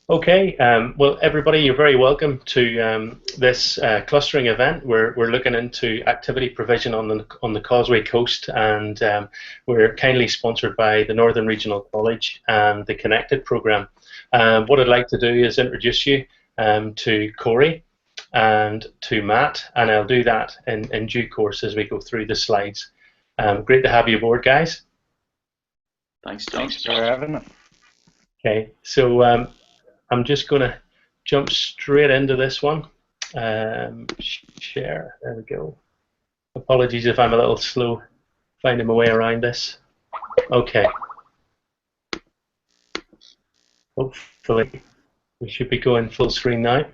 Okay, well, everybody, you're very welcome to this clustering event. We're looking into activity provision on the Causeway Coast, and we're kindly sponsored by the Northern Regional College and the Connected program. What I'd like to do is introduce you to Corey and to Matt, and I'll do that in due course as we go through the slides. Great to have you aboard, guys. Thanks, John. Thanks for having us. Okay, so I'm just going to jump straight into this one. Share, there we go. Apologies if I'm a little slow finding my way around this. Okay. Hopefully we should be going full screen now.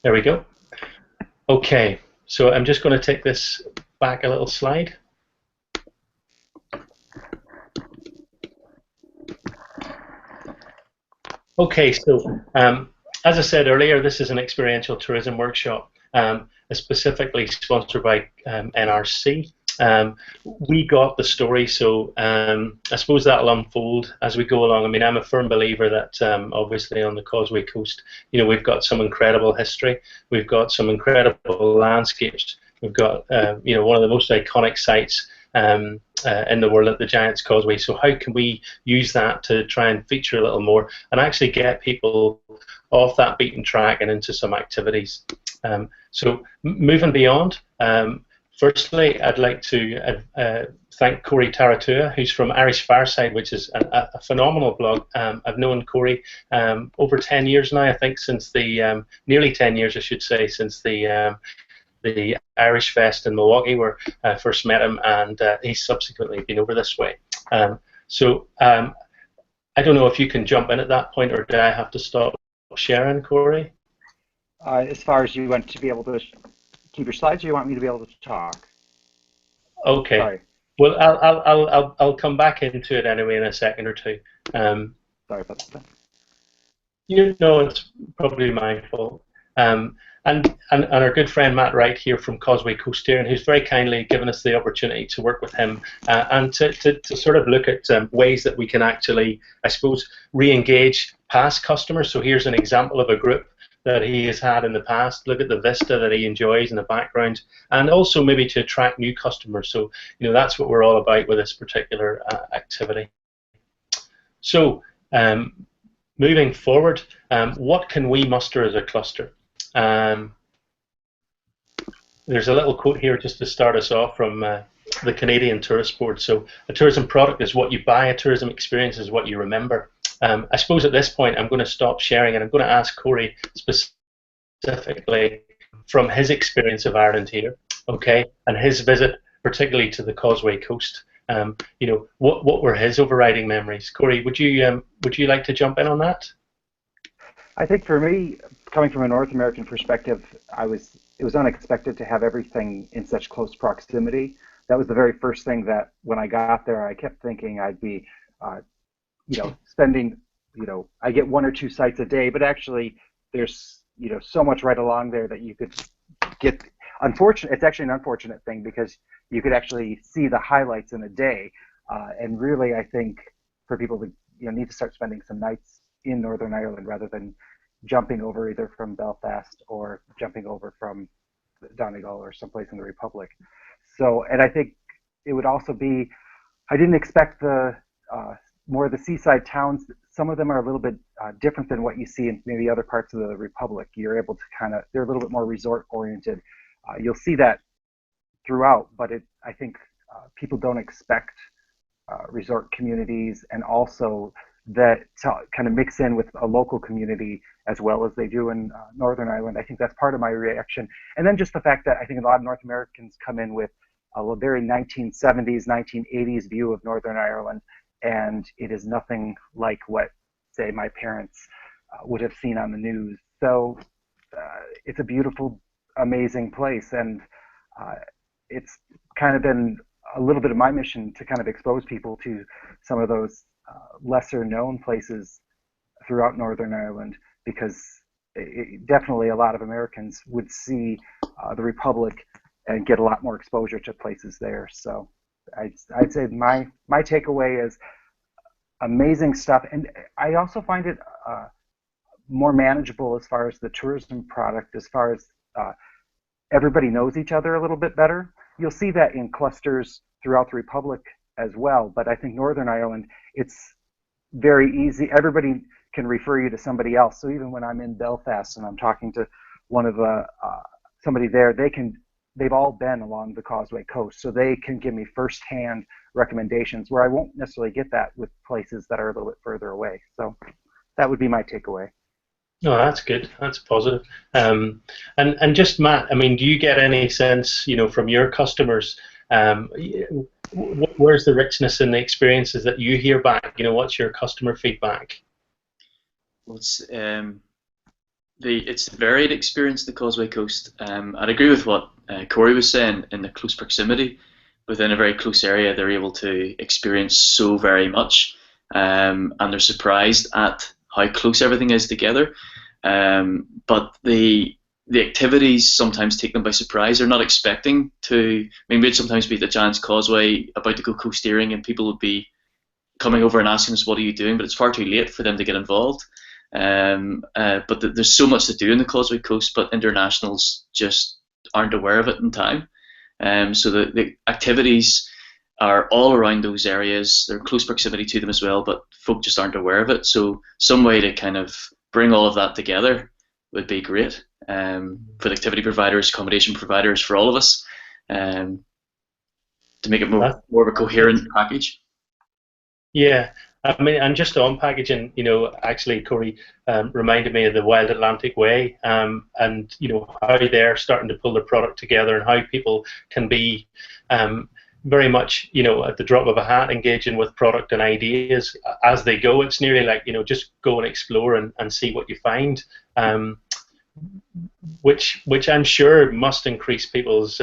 There we go. Okay, so I'm just going to take this back a little slide. Okay, so as I said earlier, this is an experiential tourism workshop, specifically sponsored by NRC. We got the story, so I suppose that'll unfold as we go along. I mean, I'm a firm believer that obviously on the Causeway Coast, you know, we've got some incredible history, we've got some incredible landscapes, we've got you know, one of the most iconic sites in the world at the Giant's Causeway. So how can we use that to try and feature a little more and actually get people off that beaten track and into some activities? So moving beyond, firstly, I'd like to thank Corey Taratua, who's from Irish Fireside, which is a phenomenal blog. I've known Corey over 10 years now, I think, since the, nearly 10 years, I should say, since the Irish Fest in Milwaukee, where I first met him, and he's subsequently been over this way. So I don't know if you can jump in at that point, or do I have to stop sharing, Corey? As far as you want to be able to keep your slides, or you want me to be able to talk? Okay. Sorry. Well, I'll come back into it anyway in a second or two. Sorry about that. You know, it's probably my fault. And our good friend Matt Wright here from Causeway Coasteering, who's very kindly given us the opportunity to work with him and to sort of look at ways that we can actually, I suppose, re-engage past customers. So here's an example of a group that he has had in the past. Look at the vista that he enjoys in the background, and also maybe to attract new customers. So, you know, that's what we're all about with this particular activity. So moving forward, what can we muster as a cluster? There's a little quote here just to start us off from the Canadian Tourist Board. So a tourism product is what you buy, a tourism experience is what you remember. I suppose at this point I'm going to stop sharing and I'm going to ask Corey specifically from his experience of Ireland here, okay, and his visit particularly to the Causeway Coast. You know, what were his overriding memories? Corey, would you like to jump in on that? I think for me, coming from a North American perspective, it was unexpected to have everything in such close proximity. That was the very first thing that when I got there, I kept thinking I'd be, you know, spending, you know, I get 1 or 2 sites a day, but actually there's, you know, so much right along there that you could get. It's actually an unfortunate thing because you could actually see the highlights in a day, and really I think for people to, you know, need to start spending some nights in Northern Ireland rather than jumping over either from Belfast or jumping over from Donegal or someplace in the Republic. So, and I think it would also be, I didn't expect the more of the seaside towns. Some of them are a little bit different than what you see in maybe other parts of the Republic. You're able to kind of, they're a little bit more resort oriented. You'll see that throughout, but I think people don't expect resort communities, and also that to kind of mix in with a local community as well as they do in Northern Ireland. I think that's part of my reaction. And then just the fact that I think a lot of North Americans come in with a very 1970s, 1980s view of Northern Ireland, and it is nothing like what, say, my parents would have seen on the news. So it's a beautiful, amazing place, and it's kind of been a little bit of my mission to kind of expose people to some of those lesser known places throughout Northern Ireland, because definitely a lot of Americans would see the Republic and get a lot more exposure to places there. So I'd say my takeaway is amazing stuff. And I also find it more manageable as far as the tourism product, as far as everybody knows each other a little bit better. You'll see that in clusters throughout the Republic as well, but I think Northern Ireland, it's very easy. Everybody can refer you to somebody else. So even when I'm in Belfast and I'm talking to one of somebody there, they've all been along the Causeway coast, so they can give me firsthand recommendations where I won't necessarily get that with places that are a little bit further away. So that would be my takeaway. No, that's good. That's positive. And just Matt, I mean, do you get any sense, from your customers, where's the richness in the experiences that you hear back? What's your customer feedback? Well, it's a varied experience, the Causeway Coast. I'd agree with what Corey was saying. In the close proximity, within a very close area, they're able to experience so very much, and they're surprised at how close everything is together. But the activities sometimes take them by surprise. They're not expecting to. I mean, we'd sometimes be at the Giant's Causeway about to go coasteering, and people would be coming over and asking us, "What are you doing?" But it's far too late for them to get involved. But there's so much to do in the Causeway Coast, but internationals just aren't aware of it in time. So the activities are all around those areas. They're in close proximity to them as well, but folk just aren't aware of it. So some way to kind of bring all of that together would be great for the activity providers, accommodation providers, for all of us, to make it more of a coherent package. Yeah, I mean, and just on packaging, actually, Corey reminded me of the Wild Atlantic Way, and how they're starting to pull their product together, and how people can be very much, at the drop of a hat, engaging with product and ideas as they go. It's nearly like, just go and explore and see what you find, which I'm sure must increase people's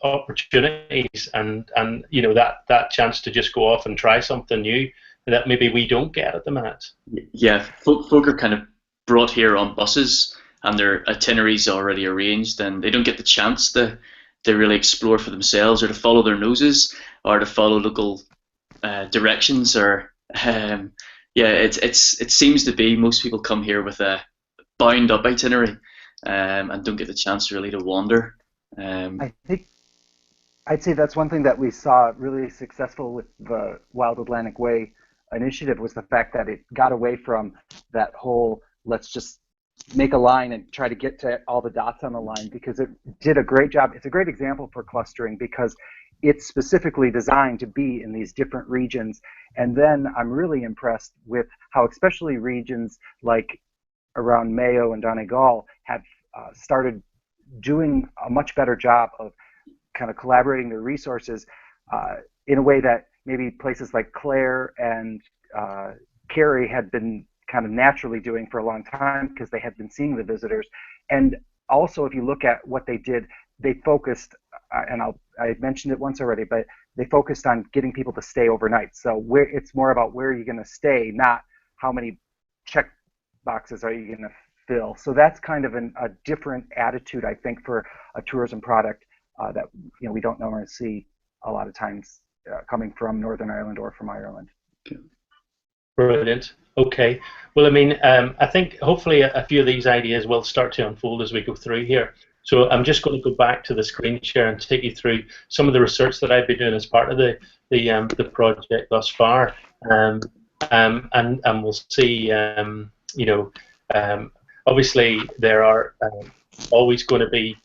opportunities and that chance to just go off and try something new that maybe we don't get at the minute. Yeah, folk are kind of brought here on buses and their itineraries already arranged, and they don't get the chance to really explore for themselves, or to follow their noses, or to follow local directions, or it seems to be most people come here with a bound up itinerary and don't get the chance really to wander. I think I'd say that's one thing that we saw really successful with the Wild Atlantic Way initiative, was the fact that it got away from that whole let's just make a line and try to get to all the dots on the line, because it did a great job. It's a great example for clustering because it's specifically designed to be in these different regions. And then I'm really impressed with how especially regions like around Mayo and Donegal have started doing a much better job of kind of collaborating their resources in a way that maybe places like Clare and Kerry had been kind of naturally doing for a long time, because they had been seeing the visitors. And also, if you look at what they did, they focused, and I mentioned it once already, but they focused on getting people to stay overnight. So it's more about where you're going to stay, not how many check boxes are you going to fill. So that's kind of a different attitude, I think, for a tourism product that we don't normally see a lot of times coming from Northern Ireland or from Ireland. Brilliant. Okay. Well, I mean, I think hopefully a few of these ideas will start to unfold as we go through here. So I'm just going to go back to the screen share and take you through some of the research that I've been doing as part of the project thus far, and we'll see. Obviously there are always going to be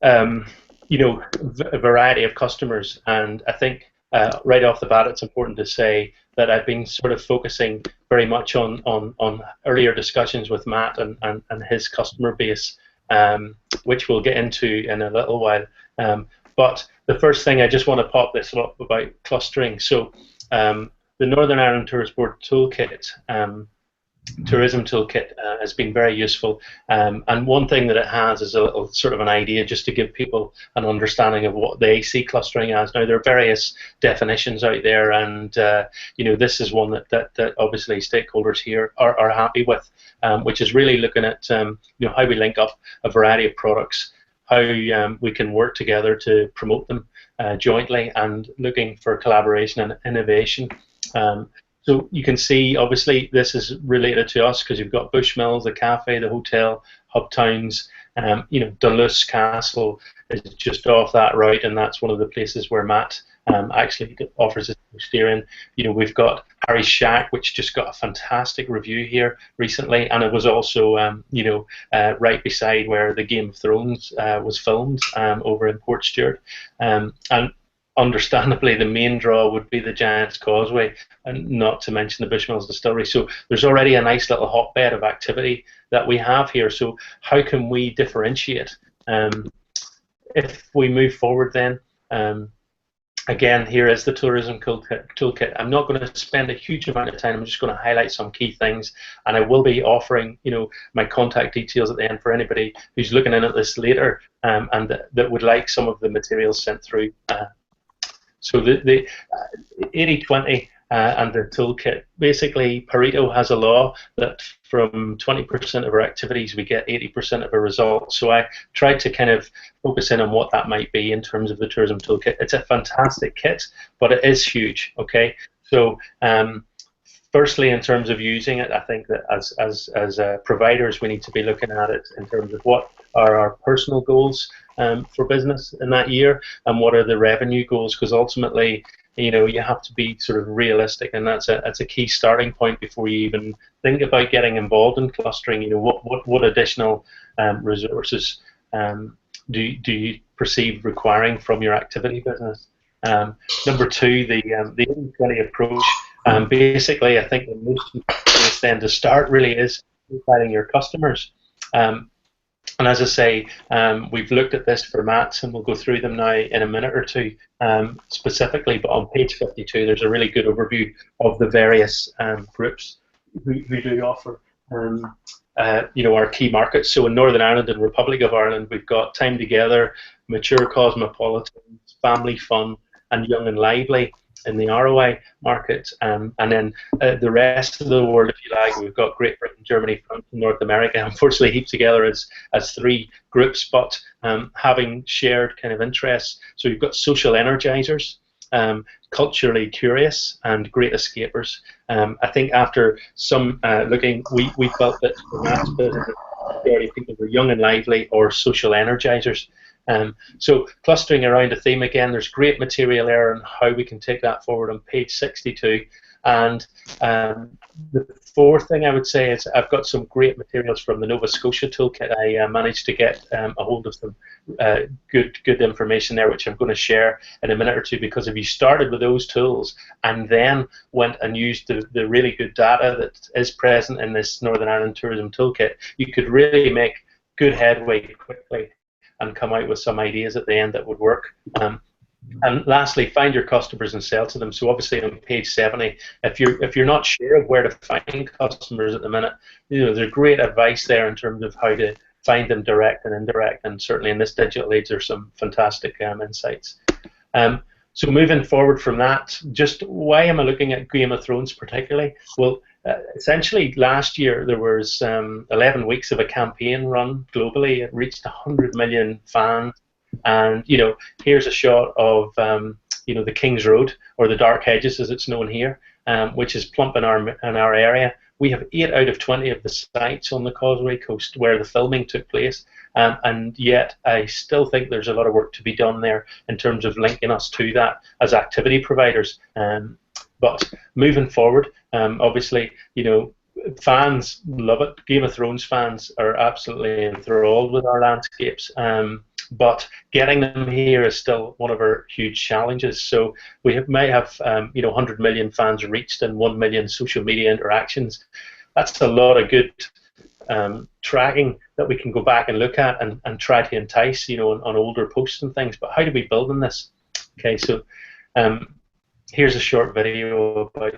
a variety of customers, and I think right off the bat it's important to say that I've been sort of focusing very much on earlier discussions with Matt and his customer base, which we'll get into in a little while. But the first thing, I just want to pop this up about clustering. So the Northern Ireland Tourist Board Toolkit, Tourism Toolkit, has been very useful, and one thing that it has is a little sort of an idea just to give people an understanding of what they see clustering as. Now, there are various definitions out there, and this is one that obviously stakeholders here are happy with, which is really looking at how we link up a variety of products, how we can work together to promote them jointly, and looking for collaboration and innovation. So you can see, obviously, this is related to us because you've got Bushmills, the cafe, the hotel, hub towns. Duluth Castle is just off that route, and that's one of the places where Matt actually offers his steering. We've got Harry's Shack, which just got a fantastic review here recently, and it was also, right beside where the Game of Thrones was filmed over in Port Stewart. And understandably, the main draw would be the Giant's Causeway, and not to mention the Bushmills Distillery. So there's already a nice little hotbed of activity that we have here. So how can we differentiate? If we move forward then, again, here is the Tourism Toolkit. I'm not going to spend a huge amount of time. I'm just going to highlight some key things, and I will be offering, my contact details at the end for anybody who's looking in at this later and that would like some of the materials sent through. So the 80-20 and the toolkit, basically Pareto has a law that from 20% of our activities we get 80% of our results. So I tried to kind of focus in on what that might be in terms of the tourism toolkit. It's a fantastic kit, but it is huge. Okay, so firstly, in terms of using it, I think that as providers, we need to be looking at it in terms of what are our personal goals for business in that year, and what are the revenue goals, because ultimately, you have to be sort of realistic, and that's a key starting point before you even think about getting involved in clustering. What additional resources do you perceive requiring from your activity business? Number two, the 80-20 approach. Basically, I think the most important place then to start really is profiling your customers. And as I say, we've looked at this for Matt, and we'll go through them now in a minute or two specifically. But on page 52, there's a really good overview of the various groups who do offer our key markets. So in Northern Ireland and Republic of Ireland, we've got Time Together, Mature Cosmopolitans, Family Fun, and Young and Lively in the ROI market, and then the rest of the world, if you like, we've got Great Britain, Germany, France, and North America, unfortunately heaped together as three groups, but having shared kind of interests. So you've got social energizers, culturally curious, and great escapers. I think after some looking, we felt that for Matt's business, people were young and lively or social energizers. So clustering around a theme, again, there's great material there on how we can take that forward on page 62. And the fourth thing I would say is I've got some great materials from the Nova Scotia Toolkit. I managed to get a hold of some good information there, which I'm going to share in a minute or two, because if you started with those tools and then went and used the really good data that is present in this Northern Ireland Tourism Toolkit, you could really make good headway quickly and come out with some ideas at the end that would work. And lastly, find your customers and sell to them. So obviously on page 70, if you're not sure of where to find customers at the minute, there's great advice there in terms of how to find them direct and indirect, and certainly in this digital age there's some fantastic insights. So moving forward from that, just why am I looking at Game of Thrones particularly? Well, essentially last year there was 11 weeks of a campaign run globally. It reached 100 million fans, and here's a shot of the King's Road, or the Dark Hedges as it's known here, which is plump in our area. We have 8 out of 20 of the sites on the Causeway coast where the filming took place, and yet I still think there's a lot of work to be done there in terms of linking us to that as activity providers. But moving forward, obviously, fans love it. Game of Thrones fans are absolutely enthralled with our landscapes. But getting them here is still one of our huge challenges. So we may have 100 million fans reached and 1 million social media interactions. That's a lot of good tracking that we can go back and look at and try to entice, on older posts and things. But how do we build on this? Okay, so here's a short video about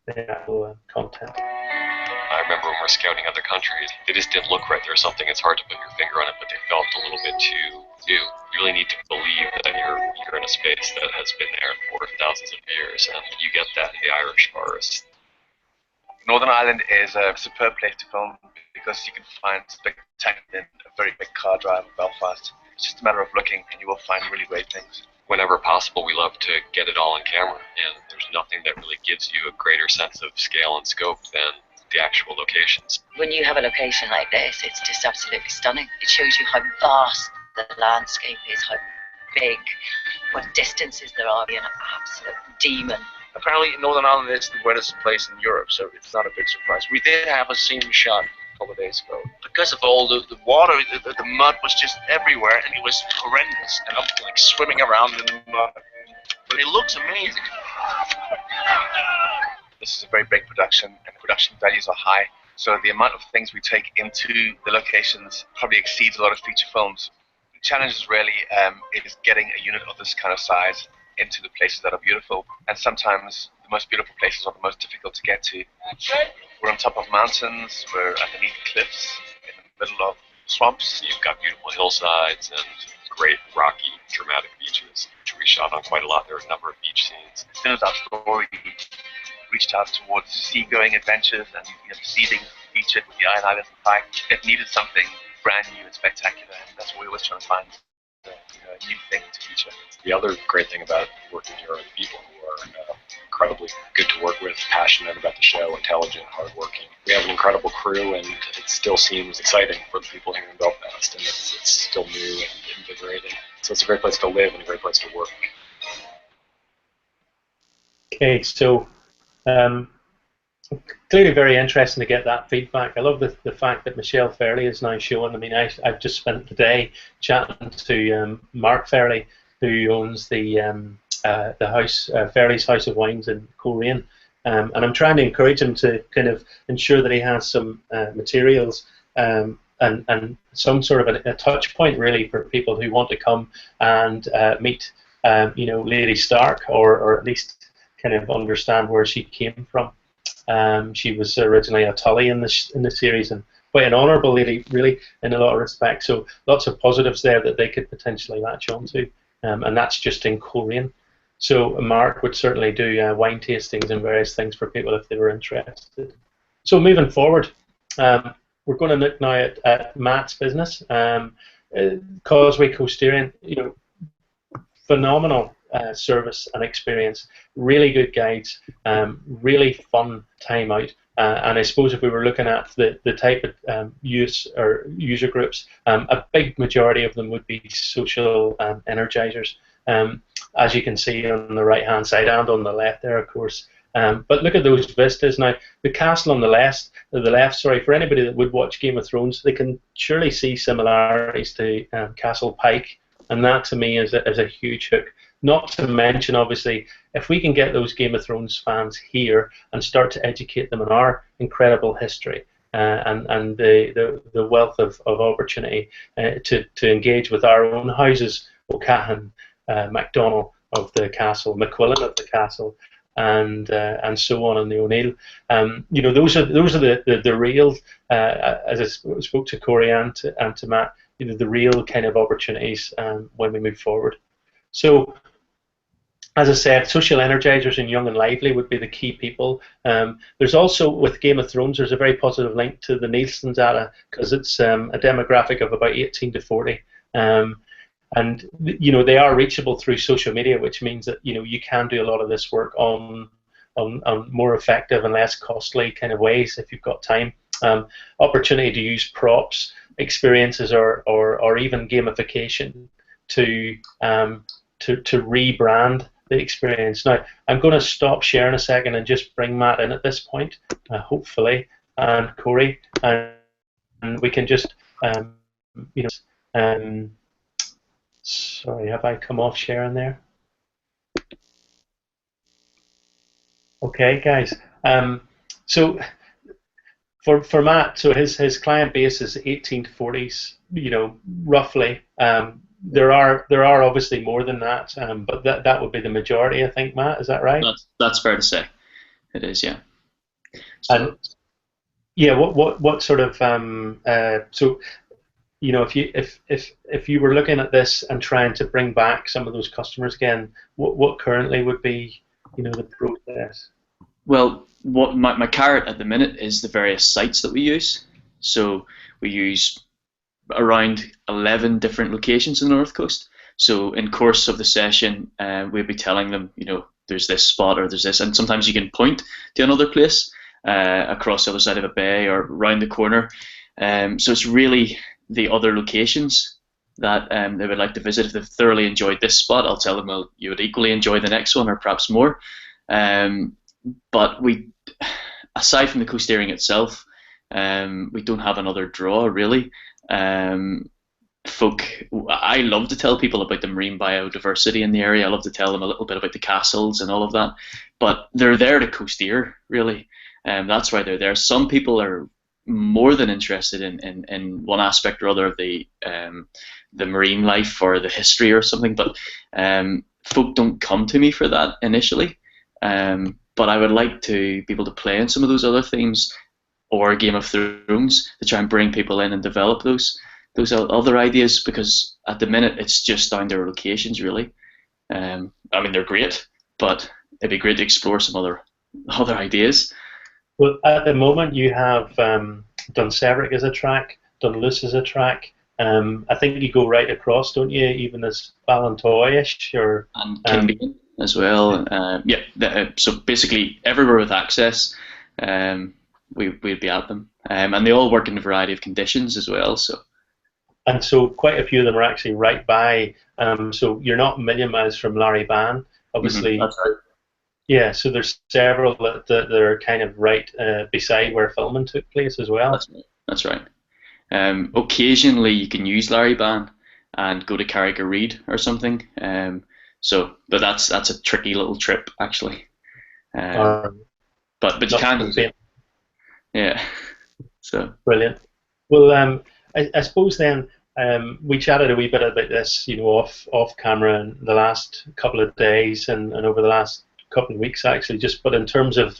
the actual content. I remember when we're scouting other countries, they just didn't look right. There was something, it's hard to put your finger on it, but they felt a little bit too new. You really need to believe that you're in a space that has been there for thousands of years, and you get that in the Irish forest. Northern Ireland is a superb place to film because you can find spectacular, a very big car drive in Belfast. It's just a matter of looking and you will find really great things. whenever possible, we love to get it all on camera, and there's nothing that really gives you a greater sense of scale and scope than the actual locations. When you have a location like this, it's just absolutely stunning. It shows you how vast the landscape is, how big, what distances there are. An absolute demon. Apparently, Northern Ireland is the wettest place in Europe, so it's not a big surprise. We did have a scene shot a couple of days ago. Because of all the water, the mud was just everywhere, and it was horrendous. And I'm like swimming around in the mud. But it looks amazing. This is a very big production, and the production values are high. So the amount of things we take into the locations probably exceeds a lot of feature films. The challenge is really is getting a unit of this kind of size into the places that are beautiful, and sometimes the most beautiful places are the most difficult to get to. We're on top of mountains, we're underneath cliffs, in the middle of swamps. You've got beautiful hillsides and great rocky, dramatic beaches, which we shot on quite a lot. There are a number of beach scenes. As soon as our story reached out towards seagoing adventures and the sea being featured with the Iron Islands and Pike, it needed something brand new and spectacular, and that's what we always try to find. A new thing to feature. The other great thing about working here are the people who are incredibly good to work with, passionate about the show, intelligent, hardworking. We have an incredible crew, and it still seems exciting for the people here in Belfast, and it's still new and invigorating. So it's a great place to live and a great place to work. Okay, so clearly very interesting to get that feedback. I love the fact that Michelle Fairley is now showing. I mean, I've just spent the day chatting to Mark Fairley, who owns the house, Fairley's House of Wines in Coleraine, and I'm trying to encourage him to kind of ensure that he has some materials and some sort of a touch point really for people who want to come and meet, Lady Stark, or at least kind of understand where she came from. She was originally a Tully in the series, and quite an honourable lady, really, in a lot of respects. So lots of positives there that they could potentially latch onto, and that's just in Coleraine. So Mark would certainly do wine tastings and various things for people if they were interested. So moving forward, we're going to look now at Matt's business, Causeway Coasterian. Phenomenal service and experience, really good guides, really fun time out, and I suppose if we were looking at the type of use or user groups, a big majority of them would be social energizers, as you can see on the right hand side and on the left there, of course. But look at those vistas now. The castle on the left, for anybody that would watch Game of Thrones, they can surely see similarities to Castle Pike, and that to me is a huge hook. Not to mention, obviously, if we can get those Game of Thrones fans here and start to educate them on our incredible history and the wealth of opportunity to engage with our own houses, O'Cahan, MacDonald of the castle, McQuillan of the castle, and so on, and the O'Neill. Those are the real, as I spoke to Corey and to Matt, the real kind of opportunities when we move forward. So, as I said, social energizers and young and lively would be the key people. There's also, with Game of Thrones, there's a very positive link to the Nielsen data, because it's a demographic of about 18 to 40. And they are reachable through social media, which means that you can do a lot of this work on more effective and less costly kind of ways if you've got time. Opportunity to use props, experiences, or even gamification to rebrand the experience. Now, I'm going to stop sharing a second and just bring Matt in at this point, hopefully, and Corey, and we can just, sorry, have I come off sharing there? Okay, guys. So for Matt, so his client base is 18 to 40s, roughly. There are obviously more than that, but that would be the majority, I think, Matt. Is that right? That's fair to say. It is, yeah. And yeah, what sort of so if you were looking at this and trying to bring back some of those customers again, what currently would be the process? Well, what my carrot at the minute is the various sites that we use. So we use around 11 different locations in the North Coast. So in course of the session, we'll be telling them, there's this spot or there's this, and sometimes you can point to another place across the other side of a bay or round the corner. So it's really the other locations that they would like to visit. If they've thoroughly enjoyed this spot, I'll tell them, well, you would equally enjoy the next one or perhaps more. But aside from the coasteering itself, we don't have another draw really. I love to tell people about the marine biodiversity in the area. I love to tell them a little bit about the castles and all of that, but they're there to coasteer really. That's why they're there. Some people are more than interested in one aspect or other of the marine life or the history or something, but folk don't come to me for that initially. But I would like to be able to play in some of those other themes or Game of Thrones to try and bring people in and develop those other ideas, because at the minute it's just down to locations really. I mean, they're great, but it'd be great to explore some other ideas. Well, at the moment you have Dunseverick as a track, Dunluce as a track. I think you go right across, don't you? Even as Ballantoy-ish, or and Kinbean as well. So basically everywhere with access, we'd be at them, and they all work in a variety of conditions as well. So quite a few of them are actually right by. So you're not a million miles from Larry Ban, obviously. That's right. Yeah, so there's several that are kind of right beside where filming took place as well. That's right. Occasionally you can use Larry Ban and go to Carrigareed or something. But that's a tricky little trip actually. But you can use it. Yeah. So brilliant. Well, I suppose then we chatted a wee bit about this, off camera in the last couple of days and over the last couple of weeks actually. But in terms of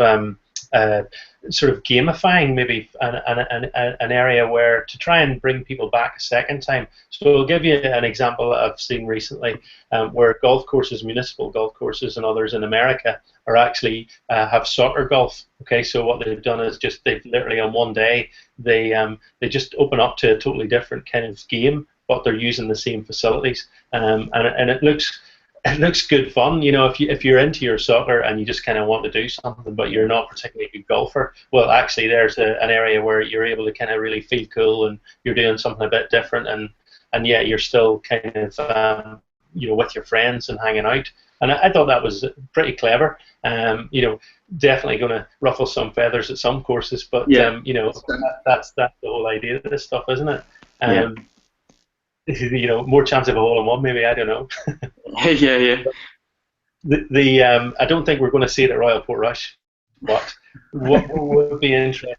sort of gamifying maybe an area where to try and bring people back a second time. So I'll give you an example that I've seen recently where golf courses, municipal golf courses and others in America are actually have soccer golf. Okay, so what they've done is they've literally on one day they just open up to a totally different kind of game, but they're using the same facilities, and it looks good fun. If you're into your soccer and you just kind of want to do something, but you're not particularly a good golfer, well, actually, there's an area where you're able to kind of really feel cool and you're doing something a bit different, and yet you're still kind of with your friends and hanging out. And I thought that was pretty clever. Definitely going to ruffle some feathers at some courses, but yeah. That's the whole idea of this stuff, isn't it? More chance of a hole in one, maybe, I don't know. Yeah. I don't think we're going to see it at Royal Portrush, but what would be interesting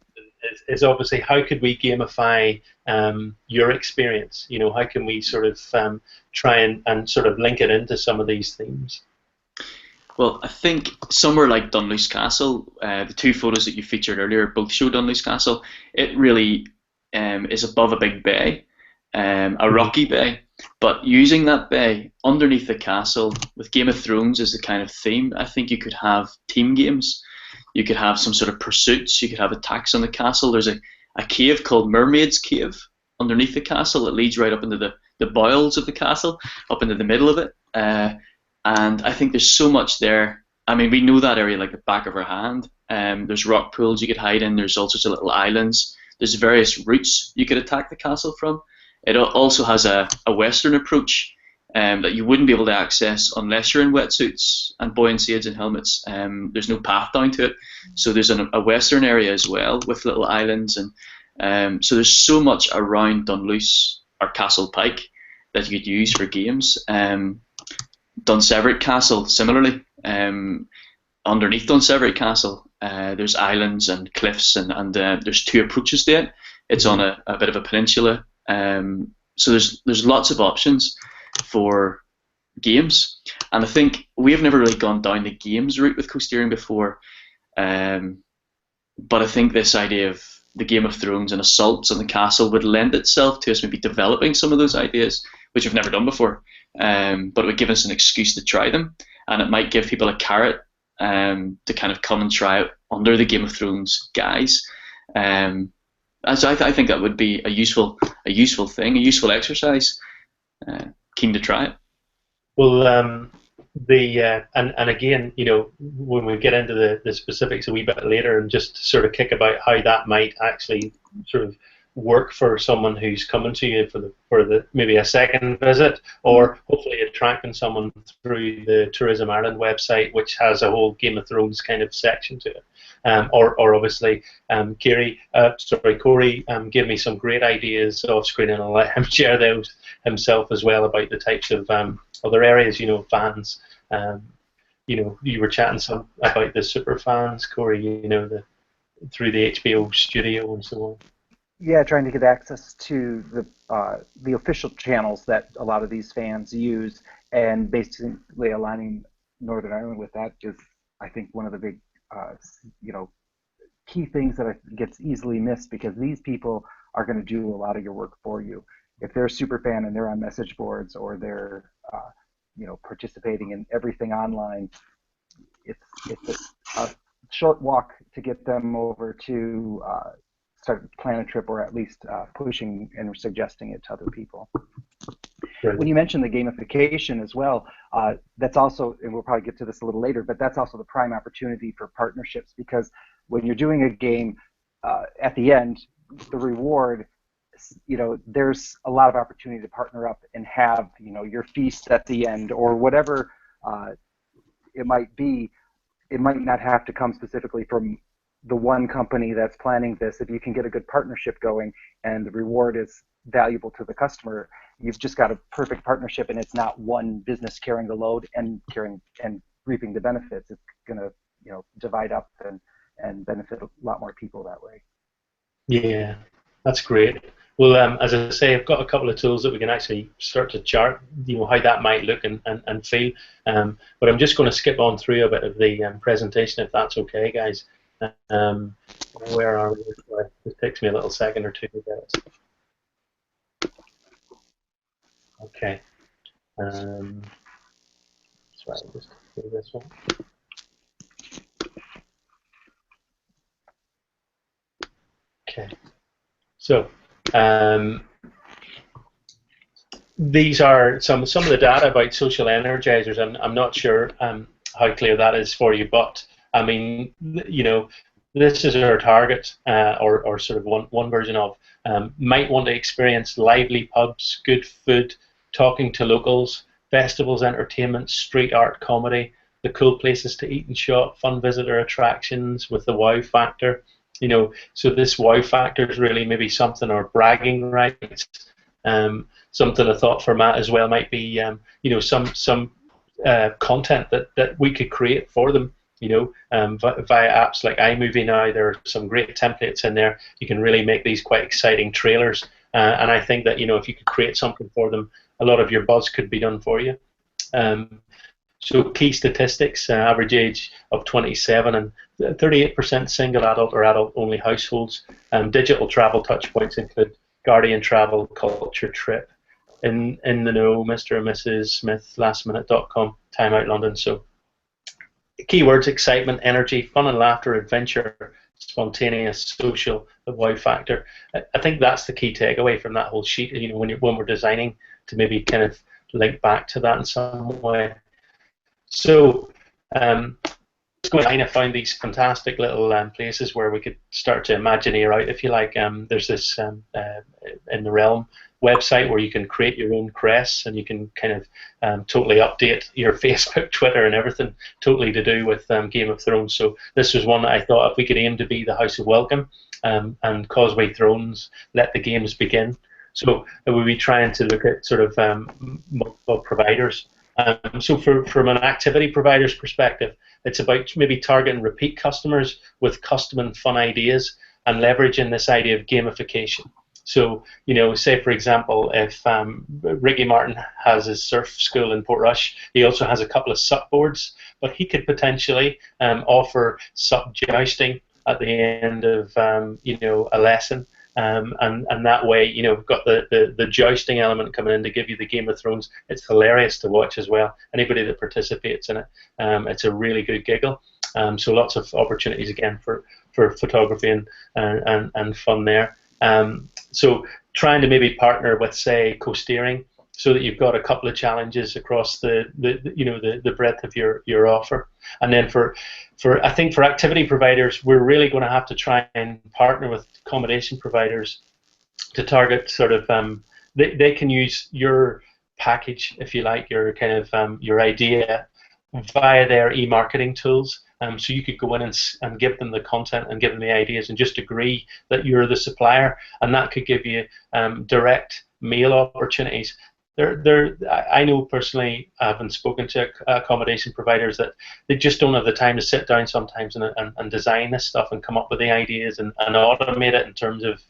is obviously how could we gamify your experience? How can we sort of try and sort of link it into some of these themes? Well, I think somewhere like Dunluce Castle, the two photos that you featured earlier both show Dunluce Castle. It really is above a big bay. A rocky bay, but using that bay underneath the castle with Game of Thrones as the kind of theme, I think you could have team games, you could have some sort of pursuits, you could have attacks on the castle. There's a cave called Mermaid's Cave underneath the castle that leads right up into the bowels of the castle, up into the middle of it, and I think there's so much there. I mean, we know that area like the back of our hand. There's rock pools you could hide in, there's all sorts of little islands, there's various routes you could attack the castle from. It also has a western approach that you wouldn't be able to access unless you're in wetsuits and buoyancy aids and helmets. There's no path down to it, so there's a western area as well with little islands, and so there's so much around Dunluce or Castle Pike that you could use for games. Dunseverick Castle, similarly, underneath Dunseverick Castle, there's islands and cliffs, and there's two approaches to it. It's on a bit of a peninsula. So there's lots of options for games, and I think we have never really gone down the games route with coasteering before, but I think this idea of the Game of Thrones and assaults on the castle would lend itself to us maybe developing some of those ideas, which we've never done before, but it would give us an excuse to try them, and it might give people a carrot to kind of come and try it under the Game of Thrones guise. So I think that would be a useful thing, a useful exercise. Keen to try it. Well, and again, you know, when we get into the specifics a wee bit later, and just sort of kick about how that might actually sort of work for someone who's coming to you for the maybe a second visit, or hopefully attracting someone through the Tourism Ireland website, which has a whole Game of Thrones kind of section to it. Or obviously, Corey gave me some great ideas off screen, and I'll let him share those himself as well about the types of other areas. You know, fans. You know, you were chatting some about the super fans, Corey. You know, through the HBO studio and so on. Yeah, trying to get access to the official channels that a lot of these fans use, and basically aligning Northern Ireland with that is, I think, one of the big, you know, key things that gets easily missed, because these people are going to do a lot of your work for you. If they're a super fan and they're on message boards, or they're you know, participating in everything online, it's a short walk to get them over to start plan a trip, or at least pushing and suggesting it to other people. Right. When you mentioned the gamification as well, that's also, and we'll probably get to this a little later, but that's also the prime opportunity for partnerships, because when you're doing a game, at the end, the reward, you know, there's a lot of opportunity to partner up and have, you know, your feast at the end, or whatever it might be. It might not have to come specifically from the one company that's planning this. If you can get a good partnership going and the reward is valuable to the customer, you've just got a perfect partnership, and it's not one business carrying the load and reaping the benefits. It's going to, you know, divide up and benefit a lot more people that way. Yeah, that's great. Well, as I say, I've got a couple of tools that we can actually start to chart, you know, how that might look and feel. But I'm just going to skip on through a bit of the presentation, if that's okay, guys. Where are we? It takes me a little second or two to get it. Okay. Sorry, just do this one. Okay. So. These are some of the data about social energizers. I'm not sure how clear that is for you, but I mean, you know, this is our target, or sort of one version of, might want to experience lively pubs, good food, talking to locals, festivals, entertainment, street art, comedy, the cool places to eat and shop, fun visitor attractions with the wow factor. You know, so this wow factor is really maybe something, or bragging rights. Something I thought for Matt as well might be, you know, some content that we could create for them. You know, via apps like iMovie now, there are some great templates in there. You can really make these quite exciting trailers, and I think that, you know, if you could create something for them, a lot of your buzz could be done for you. So key statistics: average age of 27, and 38% single adult or adult-only households. Digital travel touchpoints include Guardian Travel, Culture Trip, in the know, Mr. and Mrs. Smith, lastminute.com, Time Out London. So keywords: excitement, energy, fun and laughter, adventure, spontaneous, social, the wow factor. I think that's the key takeaway from that whole sheet. You know, when we're designing, to maybe kind of link back to that in some way. So I found these fantastic little places where we could start to imagineer out, if you like. There's this in the Realm website where you can create your own crests, and you can kind of totally update your Facebook, Twitter, and everything, totally to do with Game of Thrones. So this was one that I thought, if we could aim to be the House of Welcome, and Causeway Thrones, let the games begin. So we'll be trying to look at sort of multiple providers. So from an activity provider's perspective, it's about maybe targeting repeat customers with custom and fun ideas, and leveraging this idea of gamification. So, you know, say for example, if Ricky Martin has his surf school in Portrush, he also has a couple of SUP boards, but he could potentially offer SUP jousting at the end of you know, a lesson. And that way, you know, we've got the jousting element coming in to give you the Game of Thrones. It's hilarious to watch as well. Anybody that participates in it, it's a really good giggle. So lots of opportunities again for photography and fun there. So trying to maybe partner with, say, co-steering, so that you've got a couple of challenges across the breadth of your offer. And then for I think for activity providers, we're really going to have to try and partner with accommodation providers to target sort of they can use your package, if you like, your kind of your idea via their e-marketing tools. So you could go in and give them the content and give them the ideas and just agree that you're the supplier, and that could give you direct mail opportunities. I know personally, having spoken to accommodation providers, that they just don't have the time to sit down sometimes and design this stuff and come up with the ideas and automate it in terms of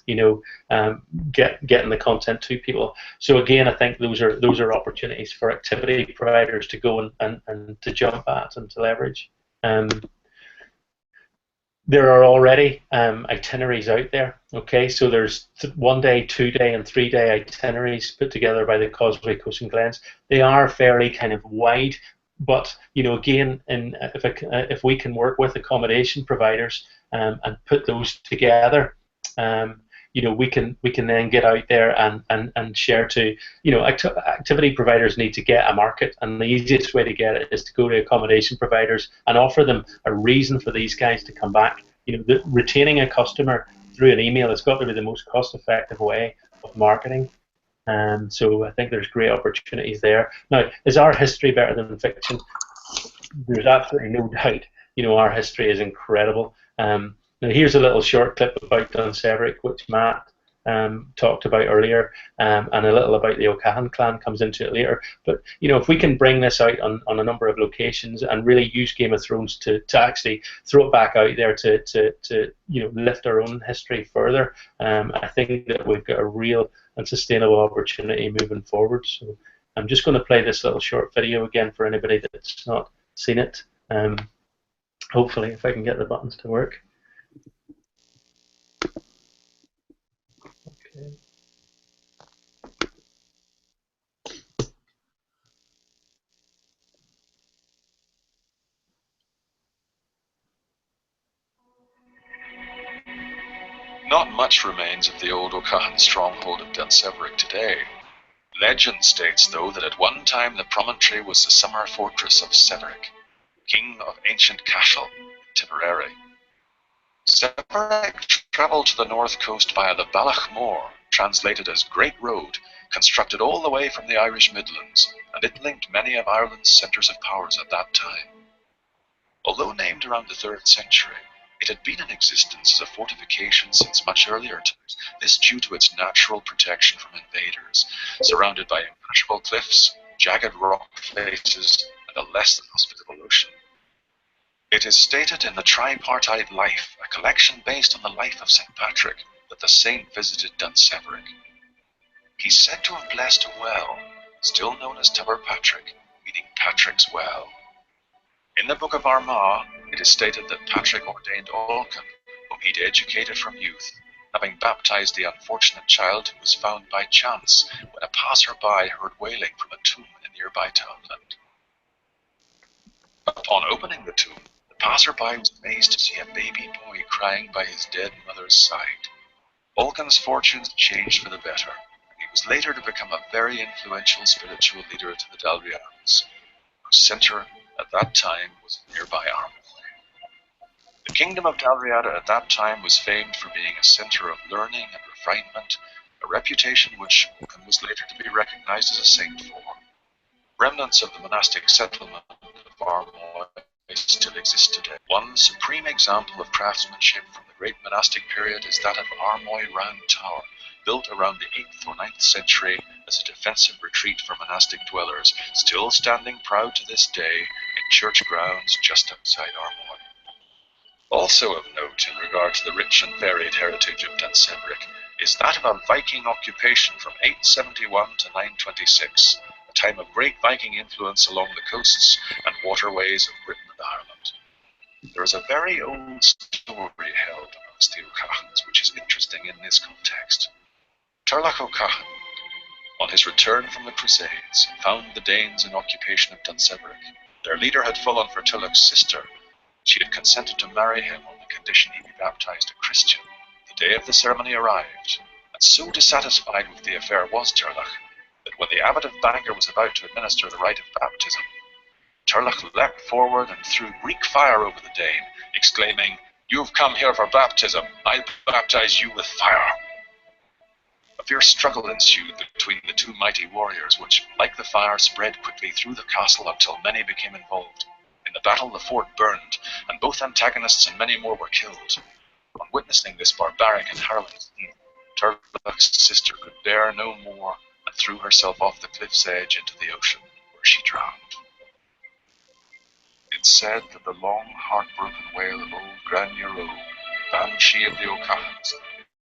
getting the content to people. So again, I think those are opportunities for activity providers to go and to jump at and to leverage. There are already itineraries out there. Okay, so there's 1 day, 2 day, and 3 day itineraries put together by the Causeway, Coast and Glens. They are fairly kind of wide, but again, if we can work with accommodation providers and put those together, we can then get out there and share to activity providers need to get a market, and the easiest way to get it is to go to accommodation providers and offer them a reason for these guys to come back. Retaining a customer through an email has got to be the most cost-effective way of marketing. So I think there's great opportunities there. Now, is our history better than fiction? There's absolutely no doubt. Our history is incredible. Now here's a little short clip about Dunseverick, which Matt talked about earlier, and a little about the O'Cahan clan comes into it later. But if we can bring this out on a number of locations and really use Game of Thrones to actually throw it back out there to lift our own history further, I think that we've got a real and sustainable opportunity moving forward. So I'm just going to play this little short video again for anybody that's not seen it. Hopefully, if I can get the buttons to work. Not much remains of the old O'Cahan stronghold of Dunseverick today. Legend states, though, that at one time the promontory was the summer fortress of Severick, king of ancient Cashel, Tipperary. Severick travelled to the north coast via the Balach Moor, translated as Great Road, constructed all the way from the Irish Midlands, and it linked many of Ireland's centres of powers at that time. Although named around the 3rd century, it had been in existence as a fortification since much earlier times, this due to its natural protection from invaders, surrounded by impassable cliffs, jagged rock faces, and a less than hospitable ocean. It is stated in the Tripartite Life, a collection based on the life of St. Patrick, that the saint visited Dunseverick. He's said to have blessed a well, still known as Tubber Patrick, meaning Patrick's Well. In the Book of Armagh, it is stated that Patrick ordained Alcan, whom he'd educated from youth, having baptized the unfortunate child who was found by chance when a passer-by heard wailing from a tomb in a nearby townland. Upon opening the tomb, the passer-by was amazed to see a baby boy crying by his dead mother's side. Alcan's fortunes changed for the better, and he was later to become a very influential spiritual leader to the Dalriadans, whose centre at that time was nearby Armagh. The kingdom of Dalriada at that time was famed for being a centre of learning and refinement, a reputation which Alcan was later to be recognised as a saint for. Remnants of the monastic settlement of Armagh still exist today. One supreme example of craftsmanship from the great monastic period is that of Armagh Round Tower, built around the 8th or 9th century as a defensive retreat for monastic dwellers, still standing proud to this day in church grounds just outside Armagh. Also of note in regard to the rich and varied heritage of Dunseverick is that of a Viking occupation from 871 to 926, a time of great Viking influence along the coasts and waterways of Britain and Ireland. There is a very old story held amongst the O'Cahans which is interesting in this context. Turlach O'Cahan, on his return from the Crusades, found the Danes in occupation of Dunseverick. Their leader had fallen for Turlach's sister. She had consented to marry him on the condition he be baptized a Christian. The day of the ceremony arrived, and so dissatisfied with the affair was Turlach, that when the abbot of Bangor was about to administer the rite of baptism, Turlough leapt forward and threw Greek fire over the Dane, exclaiming, "You've come here for baptism. I'll baptize you with fire." A fierce struggle ensued between the two mighty warriors, which, like the fire, spread quickly through the castle until many became involved. In the battle, the fort burned, and both antagonists and many more were killed. On witnessing this barbaric and harrowing scene, Turlough's sister could bear no more and threw herself off the cliff's edge into the ocean, where she drowned. It's said that the long, heartbroken wail of old Gran Euro, banshee of the O'Cahans,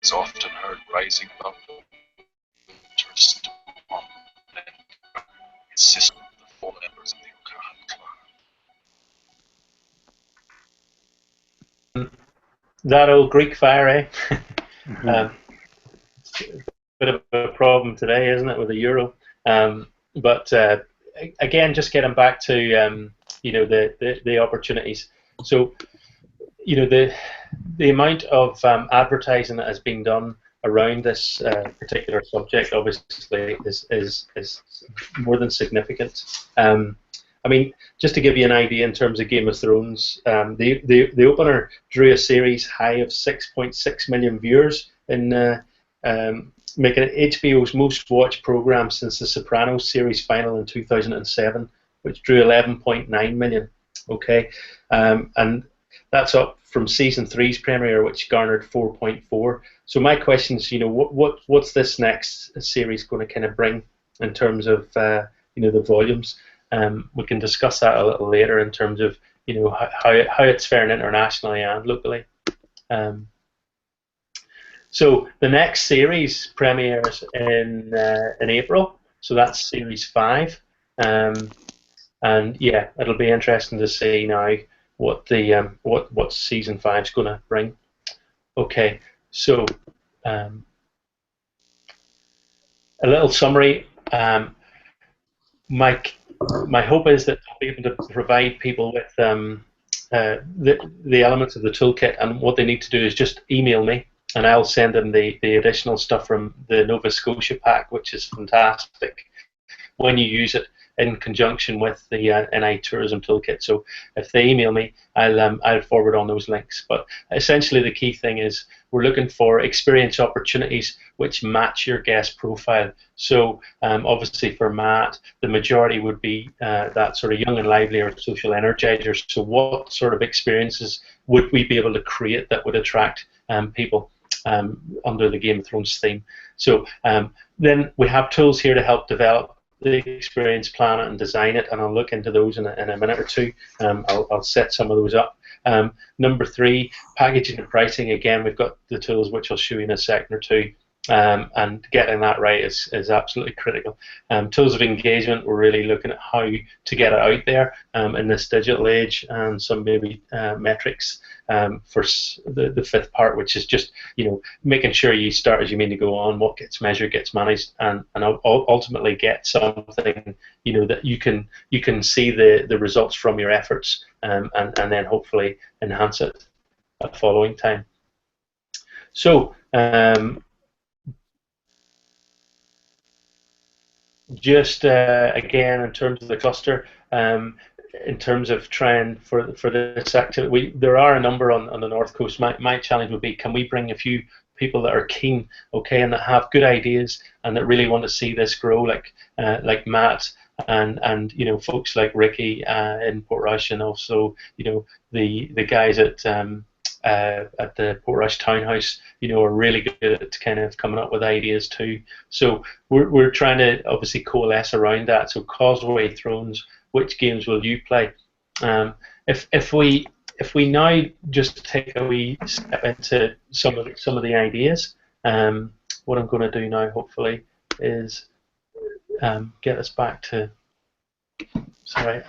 is often heard rising above the winter storm, insisting on the fallen members of the O'Cahan clan. That old Greek fire, eh? Bit of a problem today, isn't it, with the euro? But again, just getting back to the opportunities. So the amount of advertising that has been done around this particular subject obviously is more than significant. I mean, just to give you an idea in terms of Game of Thrones, the opener drew a series high of 6.6 million viewers in making it HBO's most watched program since the Sopranos series final in 2007, which drew 11.9 million. Okay, and that's up from season 3's premiere, which garnered 4.4. So my question is, what's this next series going to kind of bring in terms of the volumes? We can discuss that a little later in terms of how it's faring internationally and locally. So the next series premieres in April. So that's series 5, and yeah, it'll be interesting to see now what the what season 5 is going to bring. Okay, so a little summary. My hope is that I'll be able to provide people with the elements of the toolkit, and what they need to do is just email me, and I'll send them the additional stuff from the Nova Scotia pack, which is fantastic when you use it in conjunction with the NITB Tourism Toolkit. So if they email me, I'll forward on those links. But essentially the key thing is we're looking for experience opportunities which match your guest profile. So obviously for Matt, the majority would be that sort of young and lively or social energizer. So what sort of experiences would we be able to create that would attract people under the Game of Thrones theme? So then we have tools here to help develop the experience, plan it and design it, and I'll look into those in a minute or two. I'll set some of those up. Number 3, packaging and pricing. Again, we've got the tools which I'll show you in a second or two, and getting that right is absolutely critical. Tools of engagement, we're really looking at how to get it out there in this digital age, and some maybe metrics for the 5th part, which is just making sure you start as you mean to go on. What gets measured gets managed, and ultimately get something that you can see the results from your efforts, and then hopefully enhance it at following time. So just again, in terms of the cluster, in terms of trying for this activity, there are a number on the North Coast. My challenge would be, can we bring a few people that are keen, okay, and that have good ideas and that really want to see this grow, like Matt and folks like Ricky in Portrush, and also the guys at the Portrush Townhouse, are really good at kind of coming up with ideas too. So we're trying to obviously coalesce around that. So Causeway Thrones, which games will you play? If we now just take a wee step into some of the ideas, what I'm going to do now hopefully is get us back to, sorry.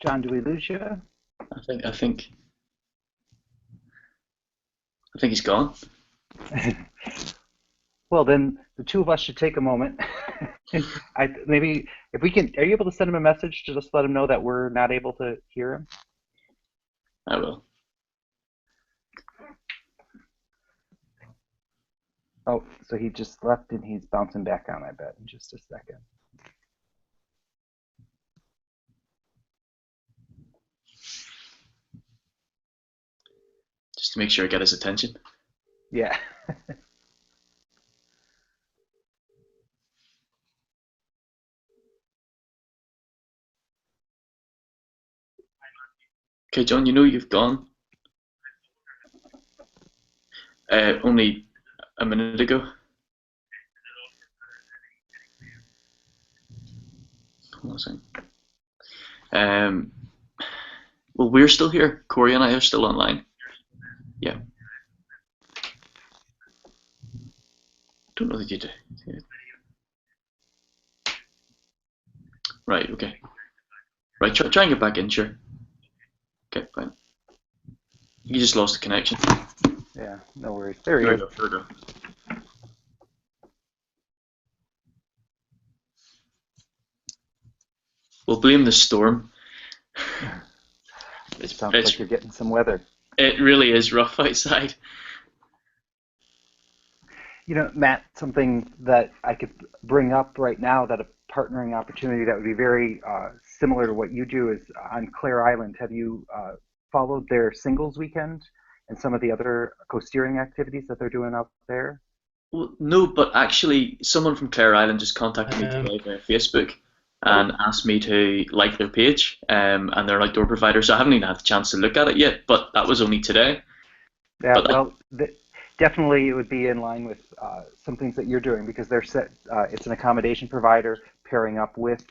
John, do we lose you? I think he's gone. Well, then the two of us should take a moment. Maybe if we can, are you able to send him a message to just let him know that we're not able to hear him? I will. Oh, so he just left and he's bouncing back on, I bet, in just a second. Just to make sure I get his attention. Yeah. Okay, John, you know you've gone. Only a minute ago. Hold on a second. Well, we're still here. Corey and I are still online. Yeah. Don't know that you do. Right, okay. Right, try and get back in, sure. Okay, fine. You just lost the connection. Yeah, no worries. There he There is. we go, there we go. We'll blame the storm. Sounds like you're getting some weather. It really is rough outside. You know, Matt, something that I could bring up right now, that a partnering opportunity that would be very similar to what you do, is on Clare Island. Have you followed their singles weekend and some of the other co-steering activities that they're doing out there? Well, no, but actually, someone from Clare Island just contacted me today via Facebook and asked me to like their page, and they're an outdoor provider, so I haven't even had the chance to look at it yet, but that was only today. Yeah, but well, definitely it would be in line with some things that you're doing, because they're it's an accommodation provider pairing up with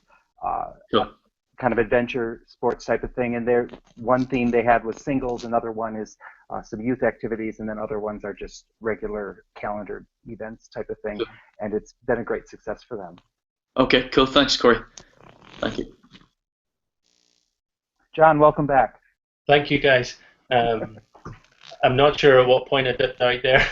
sure. kind of adventure sports type of thing, and one theme they had was singles, another one is some youth activities, and then other ones are just regular calendared events type of thing, and it's been a great success for them. Okay, cool. Thanks, Corey. Thank you. John, welcome back. Thank you, guys. I'm not sure at what point I dipped out there.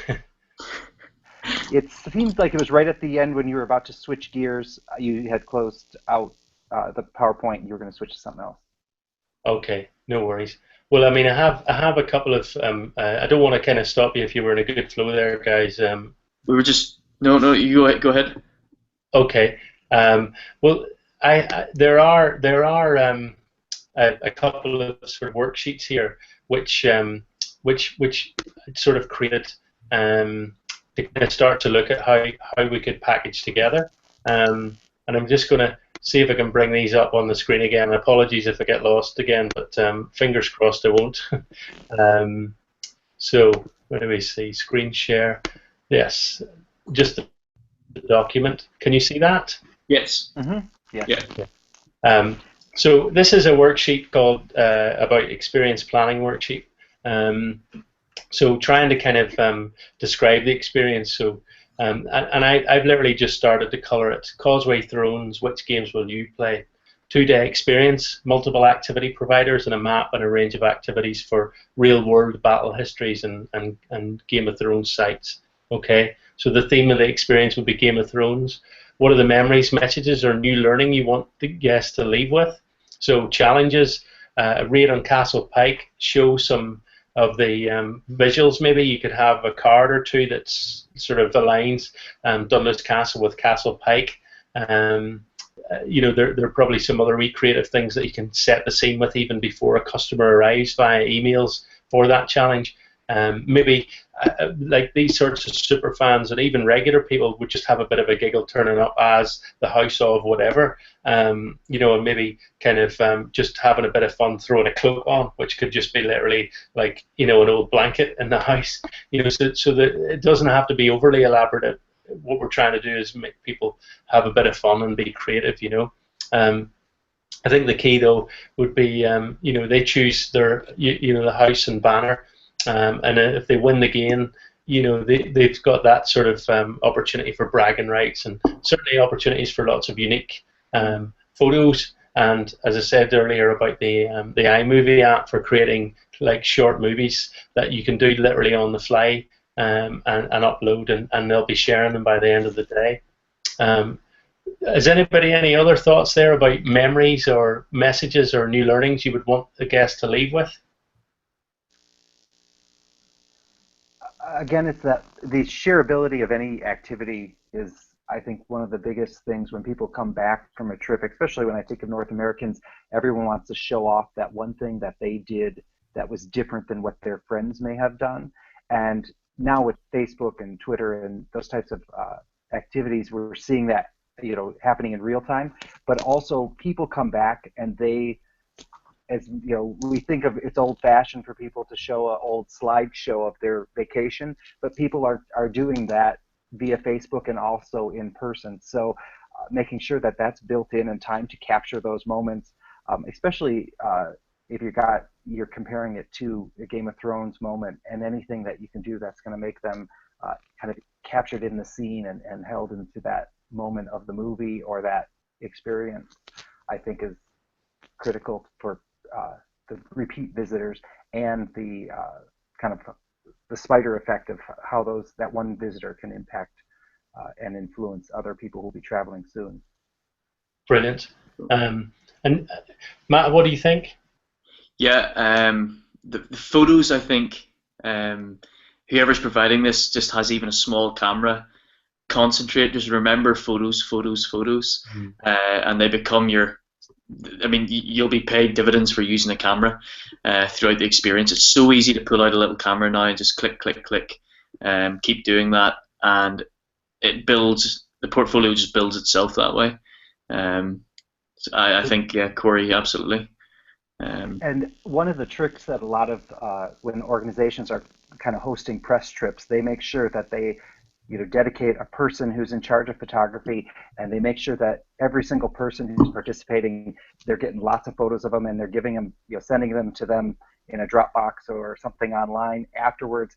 It seems like it was right at the end when you were about to switch gears. You had closed out the PowerPoint and you were going to switch to something else. Okay, no worries. Well, I mean, I have a couple of. I don't want to kind of stop you if you were in a good flow there, guys. We were just no. You go ahead. Okay. Well, there are a couple of sort of worksheets here which sort of created to kind of start to look at how we could package together. And I'm just going to see if I can bring these up on the screen again. Apologies if I get lost again, but fingers crossed I won't. So where do we see? Screen share. Yes, just the document. Can you see that? Yes. Mm-hmm. Yeah. So this is a worksheet called about experience planning worksheet. So trying to kind of describe the experience. So I've literally just started to color it. Causeway Thrones, which games will you play? 2-day experience, multiple activity providers, and a map and a range of activities for real-world battle histories and Game of Thrones sites. Okay, so the theme of the experience would be Game of Thrones. What are the memories, messages, or new learning you want the guests to leave with? So challenges, raid on Castle Pike, show some of the visuals. Maybe you could have a card or two that sort of aligns Dunluce Castle with Castle Pike. You know, there are probably some other recreative things that you can set the scene with even before a customer arrives via emails for that challenge. Maybe like these sorts of super fans and even regular people would just have a bit of a giggle turning up as the house of whatever, you know, and maybe kind of just having a bit of fun throwing a cloak on, which could just be literally like, you know, an old blanket in the house, you know, so that it doesn't have to be overly elaborate. What we're trying to do is make people have a bit of fun and be creative, you know. I think the key though would be, you know, they choose their, you know, the house and banner. And if they win the game, you know, they've got that sort of opportunity for bragging rights and certainly opportunities for lots of unique photos And as I said earlier about the iMovie app for creating like short movies that you can do literally on the fly, and upload, and they'll be sharing them by the end of the day. Has anybody any other thoughts there about memories or messages or new learnings you would want the guests to leave with? Again, it's that the shareability of any activity is, I think, one of the biggest things when people come back from a trip, especially when I think of North Americans. Everyone wants to show off that one thing that they did that was different than what their friends may have done. And now with Facebook and Twitter and those types of activities, we're seeing that, you know, happening in real time. But also people come back and they, as you know, we think of it's old-fashioned for people to show an old slideshow of their vacation, but people are doing that via Facebook and also in person. So making sure that that's built in time to capture those moments, especially if you're comparing it to a Game of Thrones moment, and anything that you can do that's going to make them kind of captured in the scene and held into that moment of the movie or that experience, I think is critical for the repeat visitors and the kind of the spider effect of how that one visitor can impact and influence other people who will be traveling soon. Brilliant. And Matt, what do you think? Yeah, the photos, I think whoever's providing this just has even a small camera. Concentrate, just remember photos, photos, photos, and they become your, I mean, you'll be paid dividends for using a camera throughout the experience. It's so easy to pull out a little camera now and just click, click, click. Keep doing that, and it builds, the portfolio just builds itself that way. So I think, yeah, Corey, absolutely. And one of the tricks that a lot of when organizations are kind of hosting press trips, they make sure that they, you know, dedicate a person who's in charge of photography, and they make sure that every single person who's participating, they're getting lots of photos of them, and they're giving them, you know, sending them to them in a Dropbox or something online afterwards.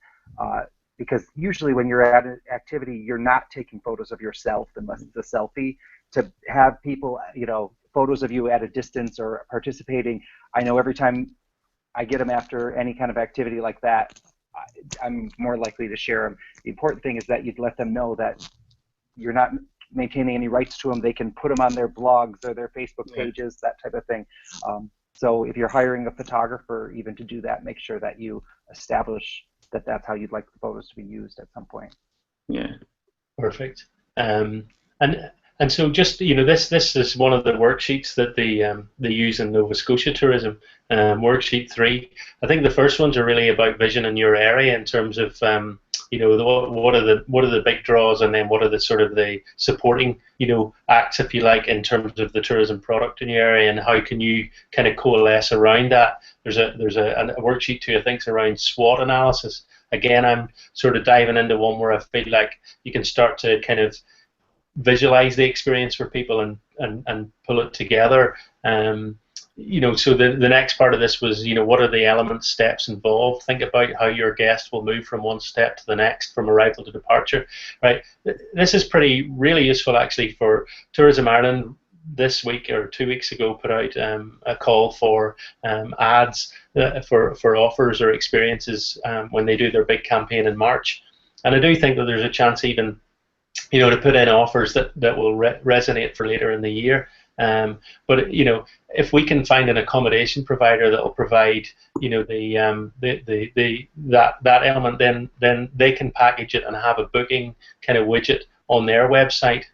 Because usually when you're at an activity, you're not taking photos of yourself unless it's a selfie. To have people, you know, photos of you at a distance or participating, I know every time I get them after any kind of activity like that, I'm more likely to share them. The important thing is that you'd let them know that you're not maintaining any rights to them. They can put them on their blogs or their Facebook pages, that type of thing. So if you're hiring a photographer even to do that, make sure that you establish that that's how you'd like the photos to be used at some point. Yeah. Perfect. And so just, you know, this is one of the worksheets that they use in Nova Scotia Tourism, worksheet 3. I think the first ones are really about vision in your area in terms of, you know, what are the big draws, and then what are the sort of the supporting, you know, acts, if you like, in terms of the tourism product in your area, and how can you kind of coalesce around that. There's a worksheet too, I think, is around SWOT analysis. Again, I'm sort of diving into one where I feel like you can start to kind of visualize the experience for people and pull it together. You know, so the next part of this was, you know, what are the elements, steps involved? Think about how your guest will move from one step to the next, from arrival to departure, right? This is really useful actually for Tourism Ireland. This week or 2 weeks ago put out a call for ads for offers or experiences when they do their big campaign in March. And I do think that there's a chance even, you know, to put in offers that will resonate for later in the year. But you know, if we can find an accommodation provider that will provide, you know, that element, then they can package it and have a booking kind of widget on their website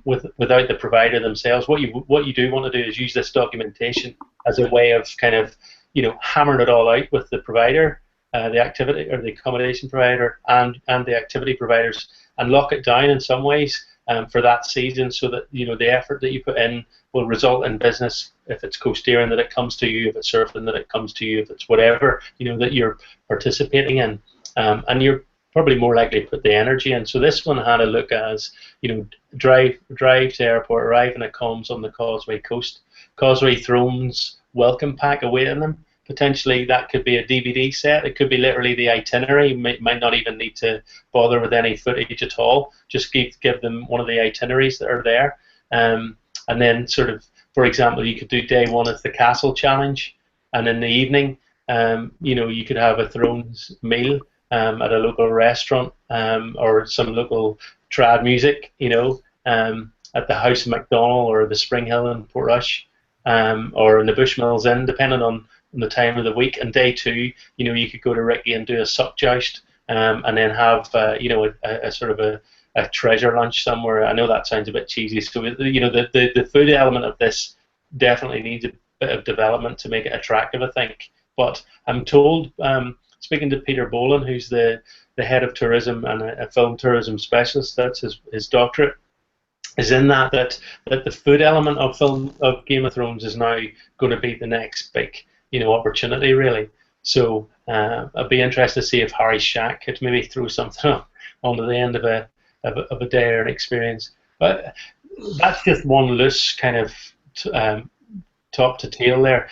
without the provider themselves. What you do want to do is use this documentation as a way of kind of, you know, hammering it all out with the provider, the activity or the accommodation provider and the activity providers, and lock it down in some ways for that season, so that, you know, the effort that you put in will result in business. If it's coasteering, that it comes to you. If it's surfing, that it comes to you. If it's whatever, you know, that you're participating in, and you're probably more likely to put the energy in. So this one had a look as, you know, drive to airport, arriving at comms on the Causeway coast, Causeway Thrones welcome pack awaiting them. Potentially that could be a DVD set. It could be literally the itinerary. You might not even need to bother with any footage at all. Just give them one of the itineraries that are there, and then sort of for example, you could do day one as the castle challenge, and in the evening, you could have a Thrones meal at a local restaurant, or some local trad music, at the House of MacDonald or the Spring Hill in Portrush, or in the Bushmills Inn, depending on the time of the week. And day two, you could go to Ricky and do a suck joust, and then have a sort of a treasure lunch somewhere. I know that sounds a bit cheesy, so the food element of this definitely needs a bit of development to make it attractive, I think. But I'm told, speaking to Peter Boland, who's the head of tourism and a film tourism specialist, that's his doctorate, is in that the food element of Game of Thrones is now going to be the next big opportunity, really. So I'd be interested to see if Harry Shack could maybe throw something onto the end of a day or an experience. But that's just one loose kind of top to tail there.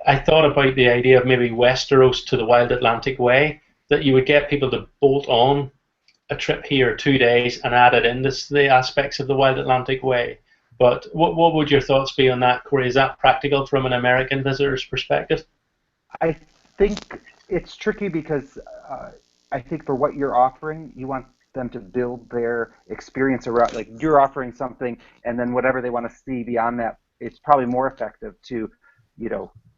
I thought about the idea of maybe Westeros to the Wild Atlantic Way, that you would get people to bolt on a trip here 2 days and add it in the aspects of the Wild Atlantic Way. But what would your thoughts be on that, Corey? Is that practical from an American visitor's perspective? I think it's tricky because I think for what you're offering, you want them to build their experience around, like you're offering something, and then whatever they want to see beyond that, it's probably more effective to,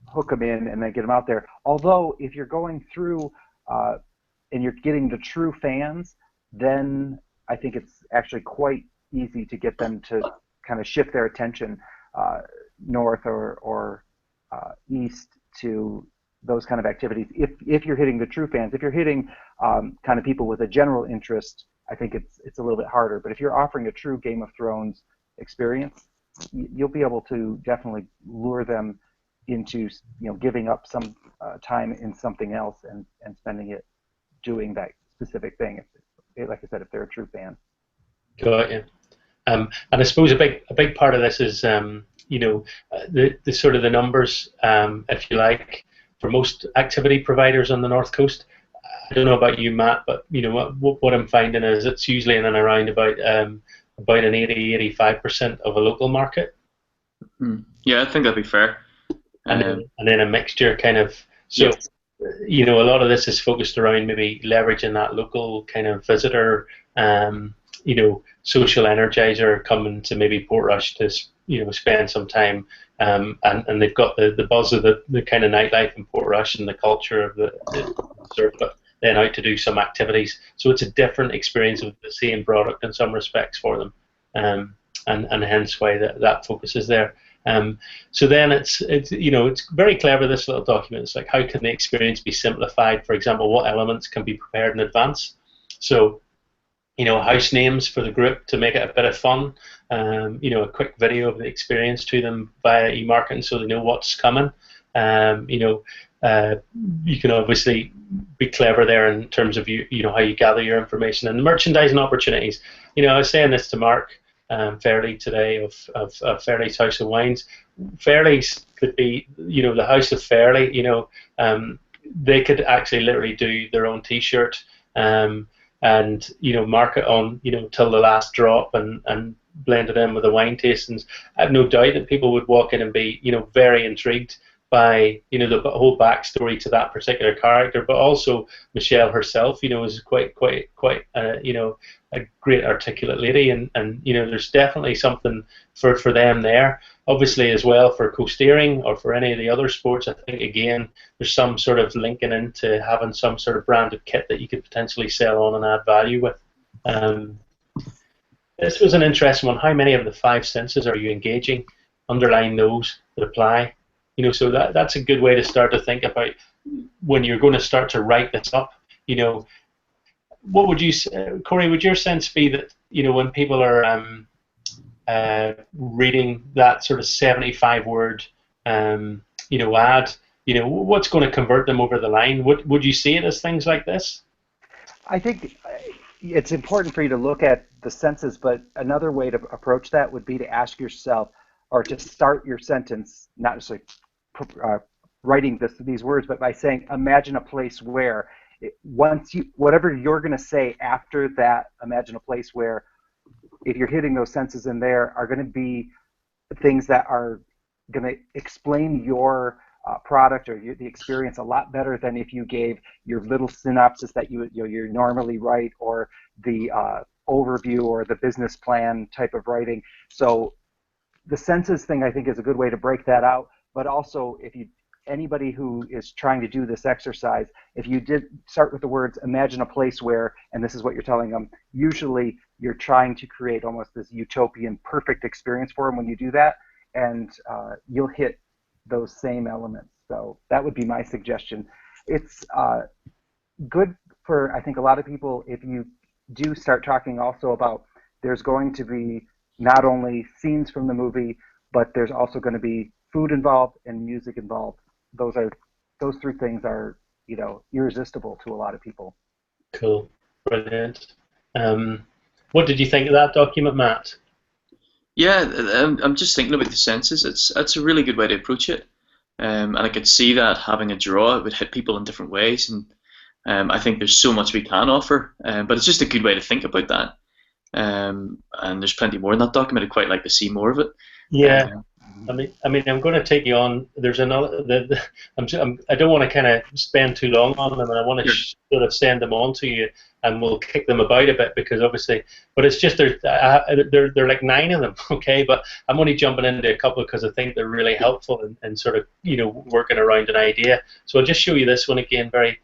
hook them in and then get them out there. Although if you're going through and you're getting the true fans, then I think it's actually quite easy to get them to kind of shift their attention north or east to those kind of activities. If you're hitting the true fans, if you're hitting kind of people with a general interest, I think it's a little bit harder. But if you're offering a true Game of Thrones experience, you'll be able to definitely lure them into giving up some time in something else and spending it doing that specific thing. Like I said, if they're a true fan. Got you. And I suppose a big part of this is the sort of the numbers, if you like, for most activity providers on the North Coast. I don't know about you, Matt, but what I'm finding is it's usually in and around about an 80-85% of a local market. Yeah, I think that'd be fair. And then a mixture kind of. So Yes. a lot of this is focused around maybe leveraging that local kind of visitor, social energizer coming to maybe Portrush to spend some time, and they've got the buzz of the kind of nightlife in Portrush and the culture of the circuit, then out to do some activities. So it's a different experience of the same product in some respects for them, and hence why that focus is there. So then it's very clever, this little document. It's like, how can the experience be simplified? For example, what elements can be prepared in advance? So house names for the group to make it a bit of fun, a quick video of the experience to them via e-marketing so they know what's coming. You can obviously be clever there in terms of how you gather your information and the merchandising opportunities. I was saying this to Mark Fairley today of Fairley's House of Wines. Fairley's could be the House of Fairley. They could actually literally do their own T-shirt. And market on till the last drop and blend it in with the wine tastings. I have no doubt that people would walk in and be very intrigued by the whole backstory to that particular character, but also Michelle herself is quite a great articulate lady, and there's definitely something for them there. Obviously, as well, for co-steering or for any of the other sports, I think again there's some sort of linking into having some sort of branded kit that you could potentially sell on and add value with. This was an interesting one. How many of the 5 senses are you engaging? Underline those that apply. So that's a good way to start to think about when you're going to start to write this up. What would you, Corey? Would your sense be that when people are reading that sort of 75-word ad, what's going to convert them over the line? Would you see it as things like this? I think it's important for you to look at the senses, but another way to approach that would be to ask yourself, or to start your sentence, not necessarily writing these words, but by saying, imagine a place where, whatever you're going to say after that, imagine a place where, if you're hitting those senses in there, are going to be things that are going to explain your product or the experience a lot better than if you gave your little synopsis that you normally write, or the overview or the business plan type of writing. So the senses thing, I think, is a good way to break that out. But also, if you anybody who is trying to do this exercise, if you did start with the words imagine a place where, and this is what you're telling them, usually you're trying to create almost this utopian perfect experience for them when you do that, and you'll hit those same elements. So that would be my suggestion. It's good for, I think, a lot of people if you do start talking also about there's going to be not only scenes from the movie, but there's also going to be food involved and music involved. Those three things are, irresistible to a lot of people. Cool, brilliant. What did you think of that document, Matt? Yeah, I'm just thinking about the senses. It's a really good way to approach it, and I could see that having a draw, it would hit people in different ways, and I think there's so much we can offer, but it's just a good way to think about that. And there's plenty more in that document. I'd quite like to see more of it. Yeah. I mean, I'm going to take you on. There's another. I don't want to kind of spend too long on them, and I want to sort of send them on to you, and we'll kick them about a bit because obviously. But it's just there are like 9 of them, okay? But I'm only jumping into a couple because I think they're really helpful and sort of working around an idea. So I'll just show you this one again very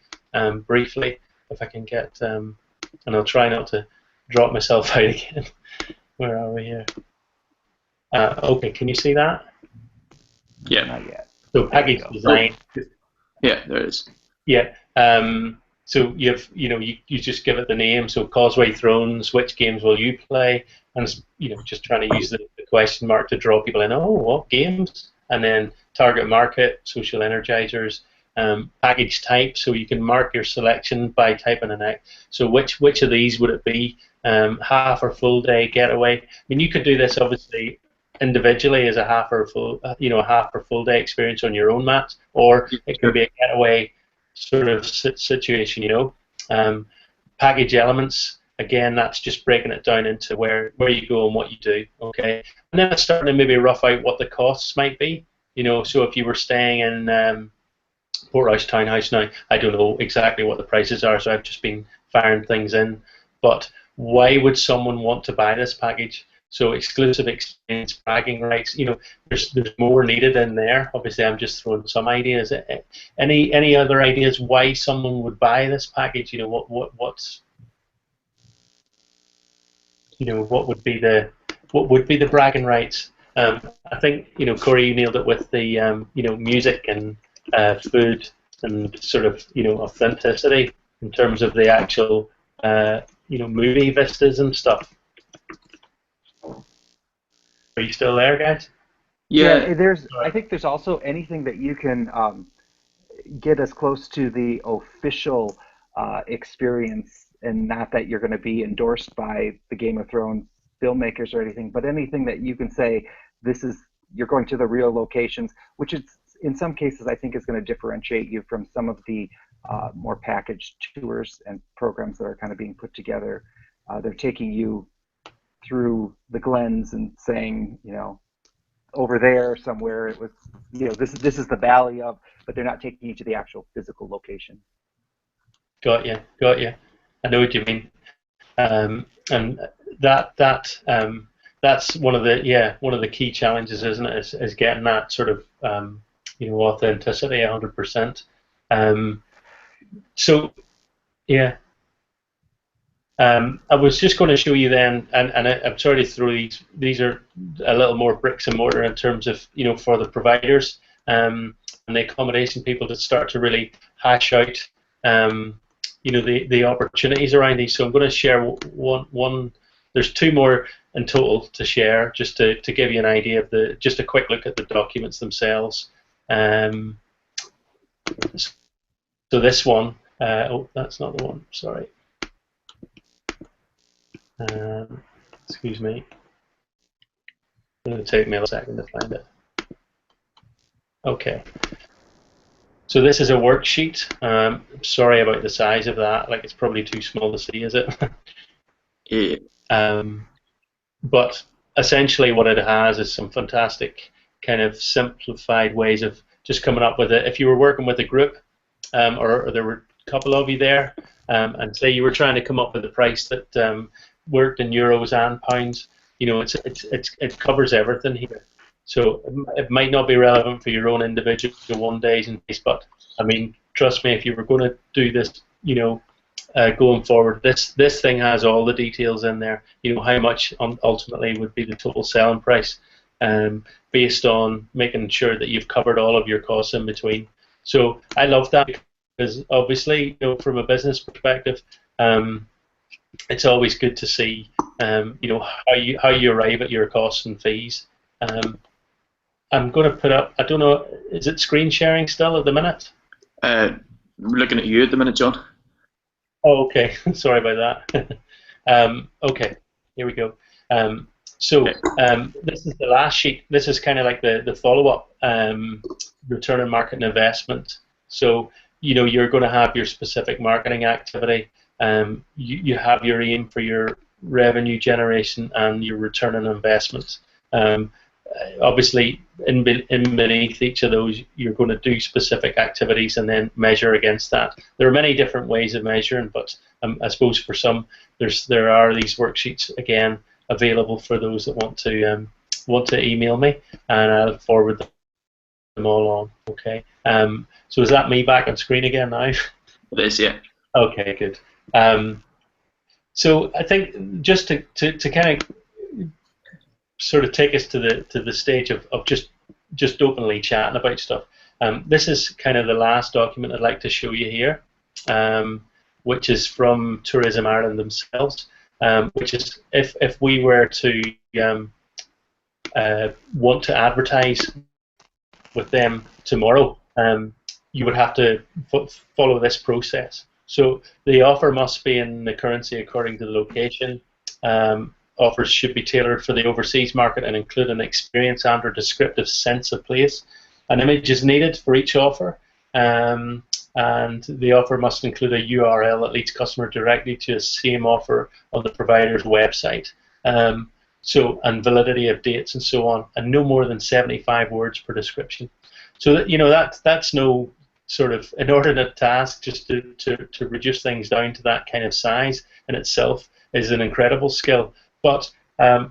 briefly if I can get, and I'll try not to drop myself out again. Where are we here? Okay, can you see that? Yeah. Not yet. So package design. Yeah, there it is. Yeah. So you just give it the name. So Causeway Thrones. Which games will you play? And it's, just trying to use the question mark to draw people in. Oh, what games? And then target market, social energizers. Package type. So you can mark your selection by typing an X. So which of these would it be? Half or full day getaway. I mean, you could do this obviously individually as a half or full day experience on your own mats, or it can be a getaway sort of situation. Package elements, again, that's just breaking it down into where you go and what you do. Okay, and then it's starting to maybe rough out what the costs might be. So if you were staying in Porthouse Townhouse, now I don't know exactly what the prices are, so I've just been firing things in, but why would someone want to buy this package? So exclusive experience, bragging rights, there's more needed in there. Obviously, I'm just throwing some ideas. Any other ideas why someone would buy this package? What would be the bragging rights? I think Corey, you nailed it with the music and food and sort of authenticity in terms of the actual movie vistas and stuff. Are you still there, guys? Yeah, I think there's also anything that you can get as close to the official experience, and not that you're going to be endorsed by the Game of Thrones filmmakers or anything, but anything that you can say you're going to the real locations, which is in some cases I think is going to differentiate you from some of the more packaged tours and programs that are kind of being put together. They're taking you through the glens and saying, over there somewhere it was, this is the valley of, but they're not taking you to the actual physical location. Got you. I know what you mean. And that's one of the key challenges, isn't it? Is getting that sort of authenticity 100%. So yeah. I was just going to show you then, and I'm sorry to throw these. These are a little more bricks and mortar in terms of for the providers and the accommodation people to start to really hash out the opportunities around these. So I'm going to share one. There's 2 more in total to share, just to give you an idea of just a quick look at the documents themselves. So this one. Oh, that's not the one. Sorry. Excuse me. It's going to take me a second to find it. Okay. So this is a worksheet. Sorry about the size of that. Like, it's probably too small to see, is it? Yeah. But essentially what it has is some fantastic kind of simplified ways of just coming up with it. If you were working with a group, or there were a couple of you there, and say you were trying to come up with a price that worked in euros and pounds, it covers everything here. So it might not be relevant for your own individual 1 days and days, but I mean, trust me, if you were going to do this, going forward, this thing has all the details in there. How much ultimately would be the total selling price, based on making sure that you've covered all of your costs in between. So I love that, because obviously, from a business perspective, it's always good to see, how you arrive at your costs and fees. I'm going to put up, I don't know, is it screen sharing still at the minute? We're looking at you at the minute, John. Oh, okay. Sorry about that. Okay, here we go. This is the last sheet. This is kind of like the follow-up, return on market and investment. So, you're going to have your specific marketing activity. You have your aim for your revenue generation and your return on investment. Obviously, in beneath each of those, you're going to do specific activities and then measure against that. There are many different ways of measuring, but I suppose for some, there are these worksheets again available for those that want to email me, and I'll forward them all on. Okay. So is that me back on screen again now? It is, yeah. Okay, good. So I think just to kind of sort of take us to the stage of just openly chatting about stuff. This is kind of the last document I'd like to show you here, which is from Tourism Ireland themselves, which is if we were to want to advertise with them tomorrow, you would have to follow this process. So the offer must be in the currency according to the location. Offers should be tailored for the overseas market and include an experience and or descriptive sense of place. An image is needed for each offer, and the offer must include a URL that leads customer directly to the same offer on the provider's website. And validity of dates and so on, and no more than 75 words per description. So that that's no sort of inordinate task. Just to reduce things down to that kind of size in itself is an incredible skill. But I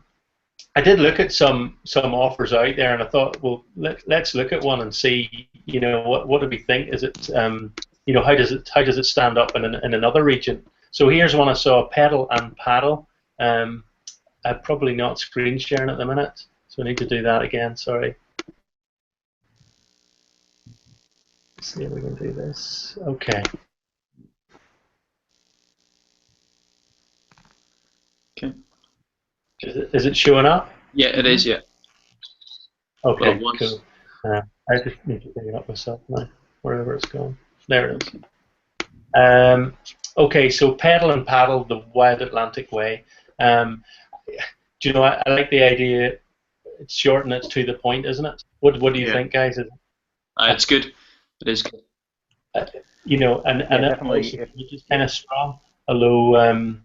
did look at some offers out there, and I thought, well, let's look at one and see, what do we think? Is it, how does it stand up in another region? So here's one I saw: pedal and paddle. I'm probably not screen sharing at the minute, so I need to do that again. Sorry. Let's see if we can do this. Okay. Okay. Is it showing up? Yeah, it is, yeah. Okay, well, cool. I just need to bring it up myself now, wherever it's going. There it is. Okay, so pedal and paddle the Wild Atlantic Way. Do you know, I like the idea. It's short and it's to the point, isn't it? What do you think, guys? It's good. It is good. And definitely, it's just kind of strong, although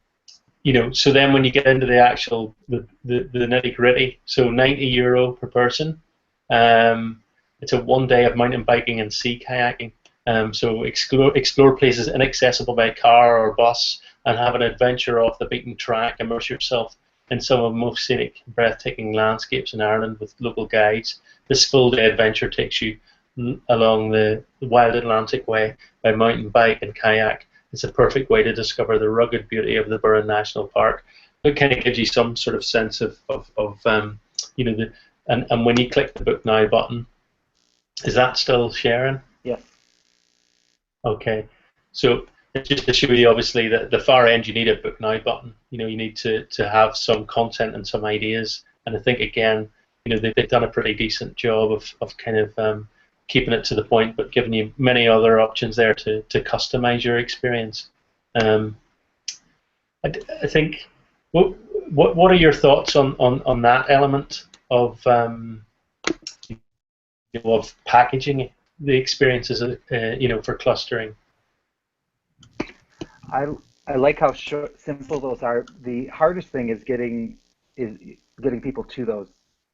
so then when you get into the actual the nitty gritty, so €90 per person. It's a 1 day of mountain biking and sea kayaking. So explore places inaccessible by car or bus, and have an adventure off the beaten track. Immerse yourself in some of the most scenic, breathtaking landscapes in Ireland with local guides. This full-day adventure takes you along the Wild Atlantic Way by mountain bike and kayak. It's a perfect way to discover the rugged beauty of the Burren National Park. It kind of gives you some sort of sense of and when you click the Book Now button, is that still sharing? Yes. Okay, so just to show you, obviously, the far end, you need a Book Now button. You need to have some content and some ideas. And I think, again, they've done a pretty decent job of kind of keeping it to the point, but giving you many other options there to customize your experience. I think, what are your thoughts on that element of of packaging the experiences for clustering? I like how simple those are. The hardest thing is getting is getting people to those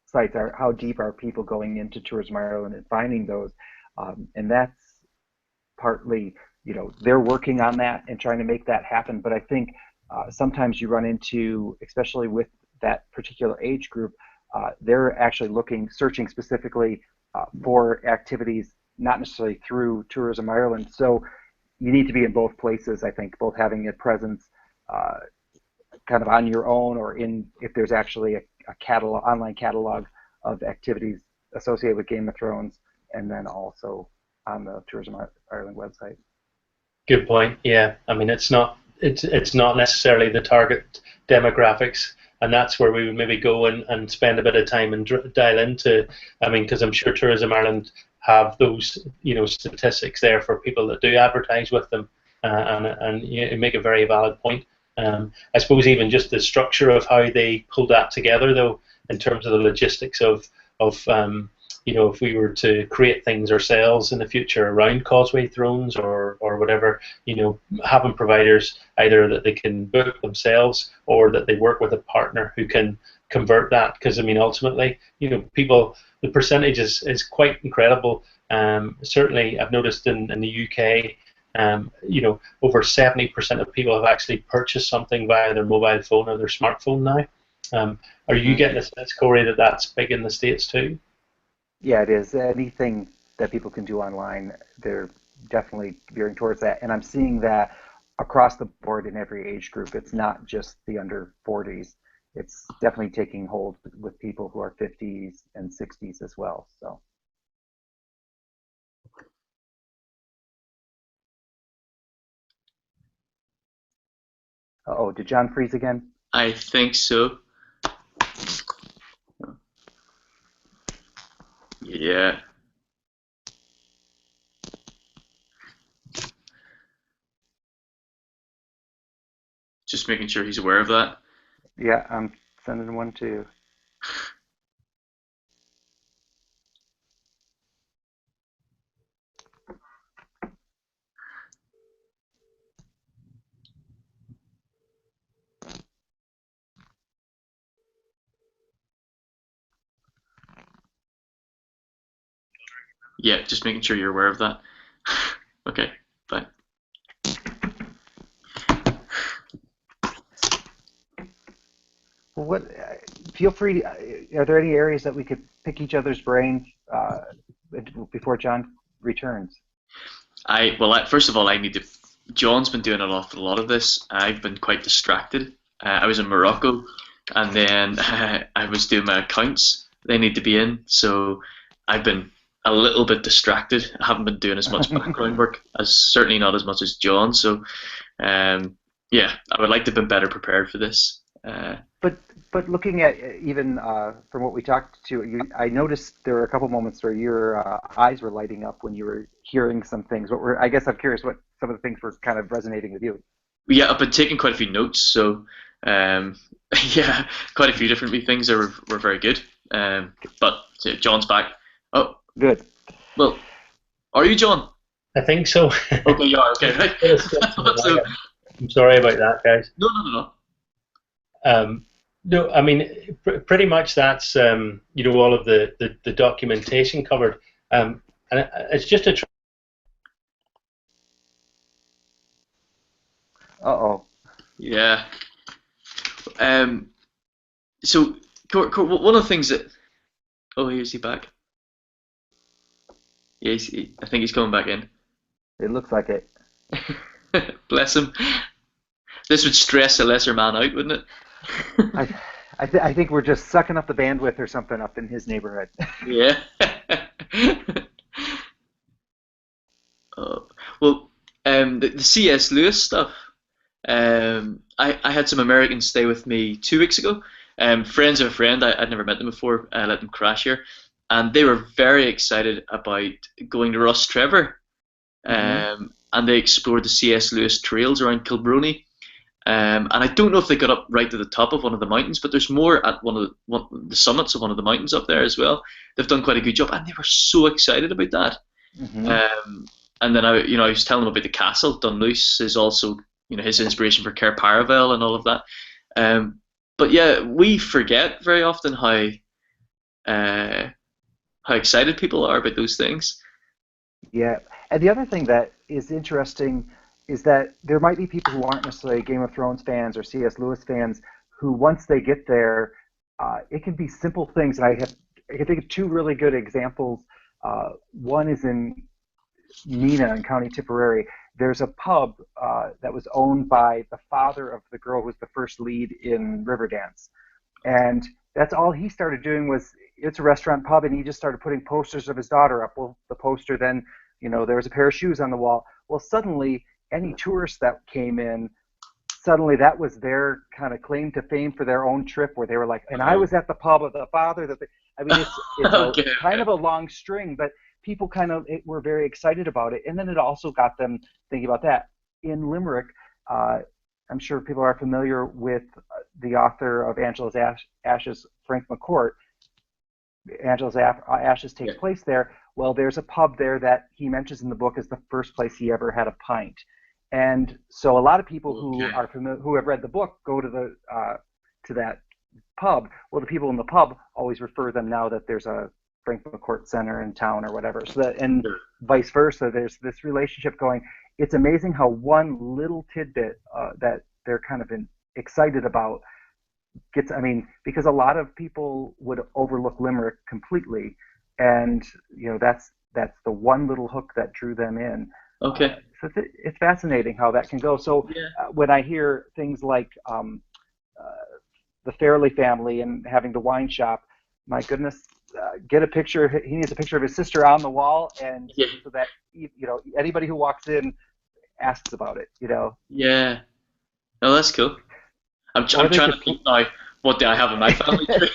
sites. Are how deep are people going into Tourism Ireland and finding those, and that's partly, they're working on that and trying to make that happen. But I think sometimes you run into, especially with that particular age group, they're actually searching specifically for activities, not necessarily through Tourism Ireland. So you need to be in both places, I think, both having a presence kind of on your own, or if there's actually a online catalog of activities associated with Game of Thrones, and then also on the Tourism Ireland website. Good point. Yeah, I mean, it's not necessarily the target demographics, and that's where we would maybe go and spend a bit of time and dial into. I mean, because I'm sure Tourism Ireland have those statistics there for people that do advertise with them, and you make a very valid point. I suppose even just the structure of how they pull that together, though, in terms of the logistics of if we were to create things ourselves in the future around Causeway Thrones or whatever, having providers either that they can book themselves or that they work with a partner who can convert that, because I mean ultimately, people, the percentage is quite incredible. Certainly, I've noticed in the UK. Over 70% of people have actually purchased something via their mobile phone or their smartphone now. Are you getting a sense, Corey, that that's big in the States too? Yeah, it is. Anything that people can do online, they're definitely veering towards that. And I'm seeing that across the board in every age group. It's not just the under 40s. It's definitely taking hold with people who are 50s and 60s as well. So. Uh-oh, did John freeze again? I think so. Yeah. Just making sure he's aware of that. Yeah, I'm sending one too. Yeah, just making sure you're aware of that. Okay, bye. Well, feel free to, are there any areas that we could pick each other's brains before John returns? First of all, John's been doing an awful lot of this. I've been quite distracted. I was in Morocco, and then I was doing my accounts. They need to be in, so I've been a little bit distracted. I haven't been doing as much background work, certainly not as much as John. So, yeah, I would like to have been better prepared for this. But looking at even from what we talked to, I noticed there were a couple moments where your eyes were lighting up when you were hearing some things. I guess I'm curious what some of the things were kind of resonating with you. Yeah, I've been taking quite a few notes, so yeah, quite a few different wee things that were very good. But John's back. Oh, good. Well, are you John? I think so. Okay, you are. Okay, right. I'm sorry about that, guys. No. No, I mean, pretty much that's all of the documentation covered, and it's just a. Uh-oh. Yeah. So, one of the things that. Oh, here's he back. Yeah, I think he's coming back in. It looks like it. Bless him. This would stress a lesser man out, wouldn't it? I think we're just sucking up the bandwidth or something up in his neighborhood. Yeah. The C.S. Lewis stuff. I had some Americans stay with me 2 weeks ago. Friends of a friend. I'd never met them before. I let them crash here, and they were very excited about going to Ross Trevor. And they explored the C.S. Lewis trails around Kilbrony. And I don't know if they got up right to the top of one of the mountains, but there's more at one of the summits of one of the mountains up there as well. They've done quite a good job, and they were so excited about that. And then I was telling them about the castle. Dunluce is also his inspiration for Cair Paravel and all of that. but yeah, we forget very often how excited people are about those things. Yeah, and the other thing that is interesting is that there might be people who aren't necessarily Game of Thrones fans or C.S. Lewis fans who, once they get there, it can be simple things. And I can think of two really good examples. One is in Neenah in County Tipperary. There's a pub that was owned by the father of the girl who was the first lead in Riverdance. And that's all he started doing was, it's a restaurant pub, and he just started putting posters of his daughter up. Well, the poster then, there was a pair of shoes on the wall. Well, suddenly, any tourists that came in, suddenly that was their kind of claim to fame for their own trip, where they were like, and I was at the pub of the father. I mean, it's Okay, kind of a long string, but people kind of were very excited about it. And then it also got them thinking about that. In Limerick, I'm sure people are familiar with the author of Angela's Ashes, Frank McCourt. Angela's Ashes takes place there. Well, there's a pub there that he mentions in the book as the first place he ever had a pint. And so a lot of people who are familiar, who have read the book, go to that pub. Well, the people in the pub always refer them now that there's a Frank McCourt Center in town or whatever. So that, and vice versa, there's this relationship going. It's amazing how one little tidbit that they're kind of excited about gets, I mean, because a lot of people would overlook Limerick completely, and that's the one little hook that drew them in. Okay. So it's fascinating how that can go. So when I hear things like the Fairley family and having the wine shop, my goodness, get a picture. He needs a picture of his sister on the wall, and so that anybody who walks in asks about it. Yeah. No, that's cool. I'm trying to think now. What do I have in my family tree?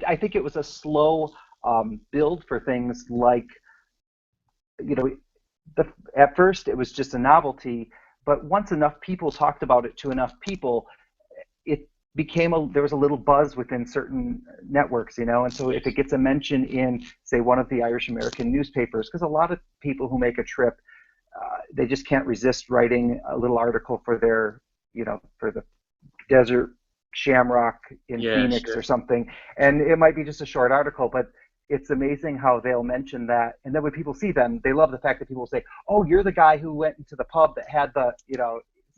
I think it was a slow build for things like, at first it was just a novelty, but once enough people talked about it to enough people, it became there was a little buzz within certain networks, and so if it gets a mention in, say, one of the Irish American newspapers, because a lot of people who make a trip, they just can't resist writing a little article for their, for the Desert Shamrock in Phoenix or something, and it might be just a short article, but it's amazing how they'll mention that, and then when people see them, they love the fact that people say, "Oh, you're the guy who went into the pub that had the,"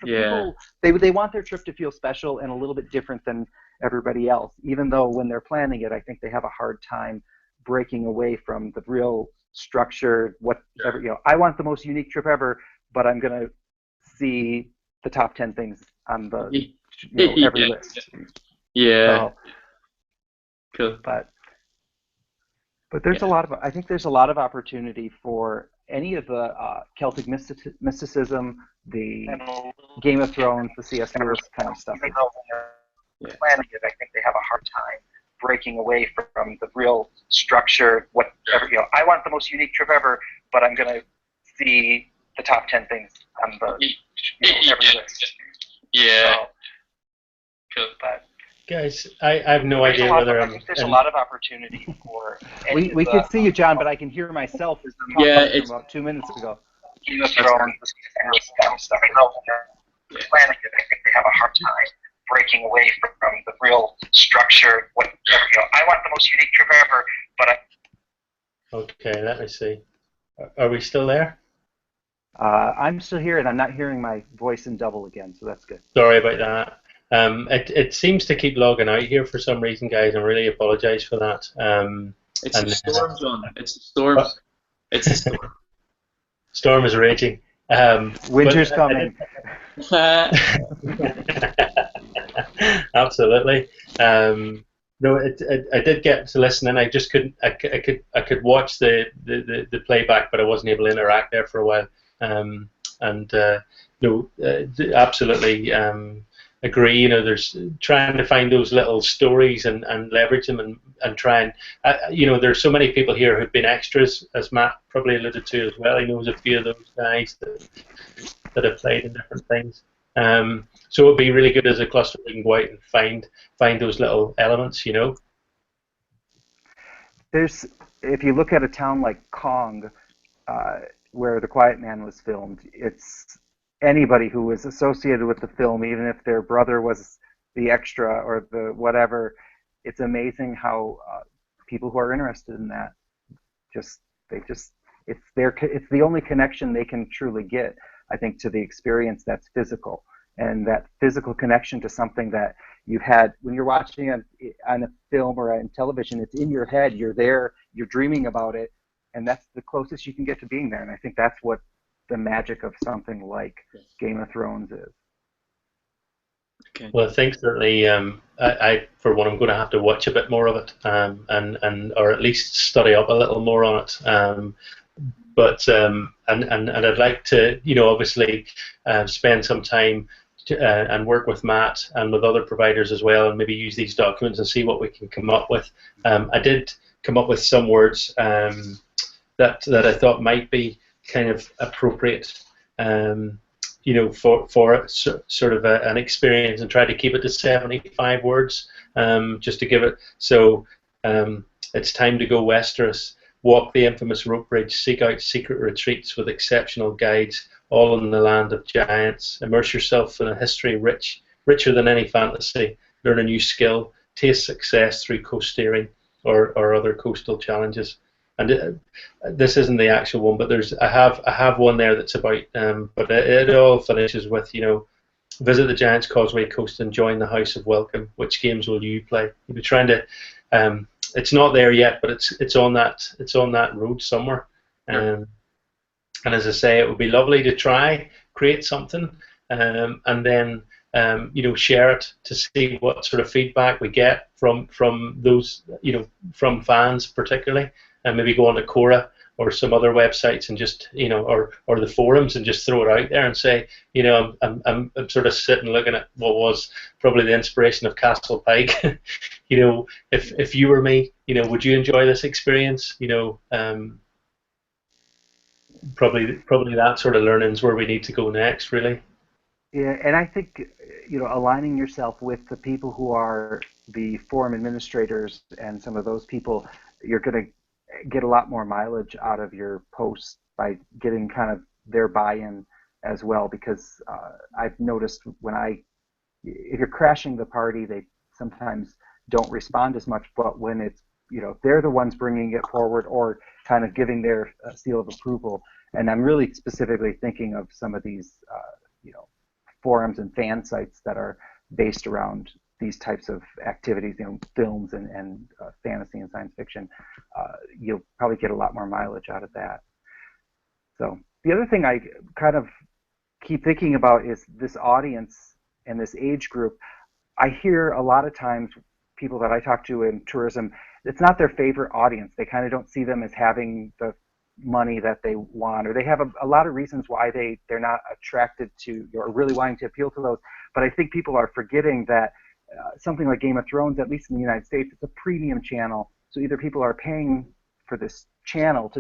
people, they want their trip to feel special and a little bit different than everybody else, even though when they're planning it, I think they have a hard time breaking away from the real structure. Whatever, I want the most unique trip ever, but I'm gonna see the top 10 things on the every list. Yeah. So, cool. But there's I think there's a lot of opportunity for any of the Celtic mysticism, the Game of Thrones, the C.S. Lewis kind of stuff. Even though when they're planning it, I think they have a hard time breaking away from the real structure. Whatever, I want the most unique trip ever, but I'm gonna see the top 10 things on the every list. Yeah. So, cool. But guys, I have no idea whether I think there's a lot of opportunity for. We could see you, John, but I can hear myself as I'm talking from about 2 minutes ago. Game of Thrones, kind of stuff. Planning it, I think they have a hard time breaking away from the real structure. Whatever, I want the most unique trip ever, but Okay, let me see. Are we still there? I'm still here, and I'm not hearing my voice in double again, so that's good. Sorry about that. It seems to keep logging out here for some reason, guys. I really apologise for that. It's a storm, John. It's a storm. It's a storm. Storm is raging. Winter's coming. Absolutely. No, I did get to listen, and I just couldn't. I could watch the playback, but I wasn't able to interact there for a while. Absolutely agree. There's trying to find those little stories and leverage them and try and there's so many people here who've been extras, as Matt probably alluded to as well. He knows a few of those guys that have played in different things. So it'd be really good as a cluster we can go out and find those little elements. There's, if you look at a town like Kong, where The Quiet Man was filmed, it's anybody who was associated with the film, even if their brother was the extra or the whatever. It's amazing how people who are interested in that it's the only connection they can truly get, I think, to the experience that's physical, and that physical connection to something that you've had when you're watching on a film or on television. It's in your head, you're there, you're dreaming about it, and that's the closest you can get to being there. And I think that's what the magic of something like Game of Thrones is. Okay. Well, I think certainly, I for one, I'm going to have to watch a bit more of it, and or at least study up a little more on it. And I'd like to, obviously, spend some time and work with Matt and with other providers as well, and maybe use these documents and see what we can come up with. I did come up with some words that I thought might be kind of appropriate. For sort of an experience, and try to keep it to 75 words, just to give it. So it's time to go Westeros, walk the infamous rope bridge, seek out secret retreats with exceptional guides, all in the land of giants. Immerse yourself in a history richer than any fantasy. Learn a new skill, taste success through coast-steering or other coastal challenges. And this isn't the actual one, but I have one there that's about, but it all finishes with, visit the Giants Causeway coast and join the House of Welcome. Which games will you play? You'll be trying to, it's not there yet, but it's on that road somewhere. And as I say, it would be lovely to create something, and then share it to see what sort of feedback we get from those, from fans particularly. And maybe go on to Quora or some other websites and just, or the forums, and just throw it out there and say, I'm sort of sitting looking at what was probably the inspiration of Castle Pike. If you were me, would you enjoy this experience? Probably that sort of learning is where we need to go next, really. Yeah, and I think, aligning yourself with the people who are the forum administrators and some of those people, you're going to get a lot more mileage out of your posts by getting kind of their buy-in as well, because I've noticed if you're crashing the party, they sometimes don't respond as much, but when it's, they're the ones bringing it forward or kind of giving their seal of approval. And I'm really specifically thinking of some of these, forums and fan sites that are based around these types of activities, films and fantasy and science fiction. You'll probably get a lot more mileage out of that. So the other thing I kind of keep thinking about is this audience and this age group. I hear a lot of times people that I talk to in tourism, it's not their favorite audience. They kind of don't see them as having the money that they want, or they have a lot of reasons why they're not attracted to, or really wanting to appeal to those. But I think people are forgetting that something like Game of Thrones, at least in the United States, it's a premium channel. So either people are paying for this channel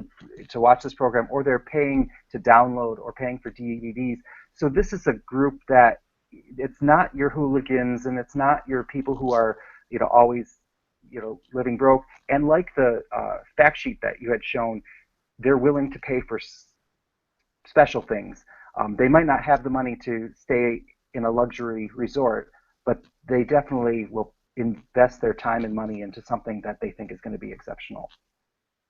to watch this program, or they're paying to download or paying for DVDs. So this is a group that it's not your hooligans, and it's not your people who are always living broke. And like the fact sheet that you had shown, they're willing to pay for special things. They might not have the money to stay in a luxury resort, but they definitely will invest their time and money into something that they think is going to be exceptional.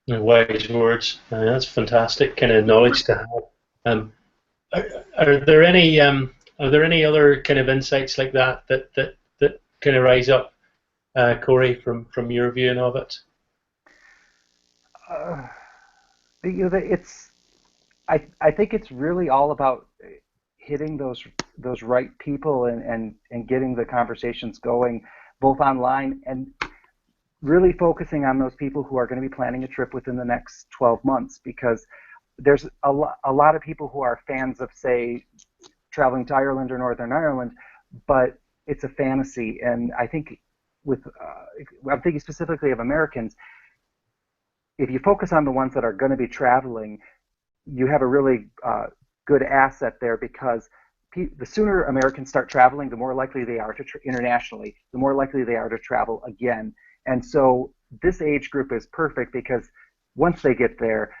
Wise words. That's fantastic kind of knowledge to have. Are there any other kind of insights like that kind of rise up, Corey, from your viewing of it? I think it's really all about hitting those right people and getting the conversations going, both online and really focusing on those people who are going to be planning a trip within the next 12 months, because there's a lot of people who are fans of, say, traveling to Ireland or Northern Ireland, but it's a fantasy. And I think I'm thinking specifically of Americans. If you focus on the ones that are going to be traveling, you have a really good asset there, because the sooner Americans start traveling, the more likely they are to internationally, the more likely they are to travel again. And so this age group is perfect, because once they get there,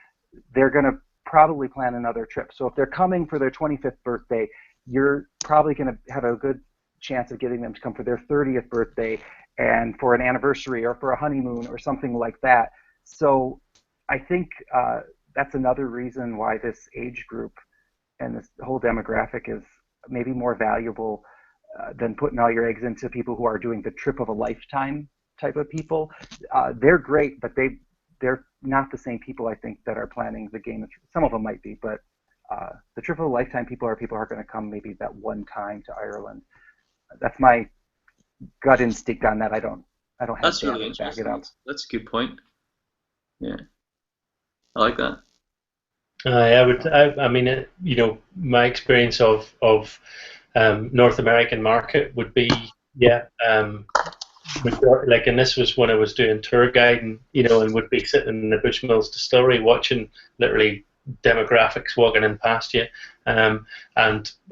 they're going to probably plan another trip. So if they're coming for their 25th birthday, you're probably going to have a good chance of getting them to come for their 30th birthday and for an anniversary or for a honeymoon or something like that. So I think that's another reason why this age group and this whole demographic is maybe more valuable than putting all your eggs into people who are doing the trip of a lifetime type of people. They're great, but they're not the same people, I think, that are planning the game. Some of them might be, but the trip of a lifetime people are people who are going to come maybe that one time to Ireland. That's my gut instinct on that. I don't have That's data really to back it interesting. up. That's a good point. Yeah, I like that. I mean, my experience of North American market would be, like, and this was when I was doing tour guiding, and would be sitting in the Bushmills distillery watching literally demographics walking in past you, and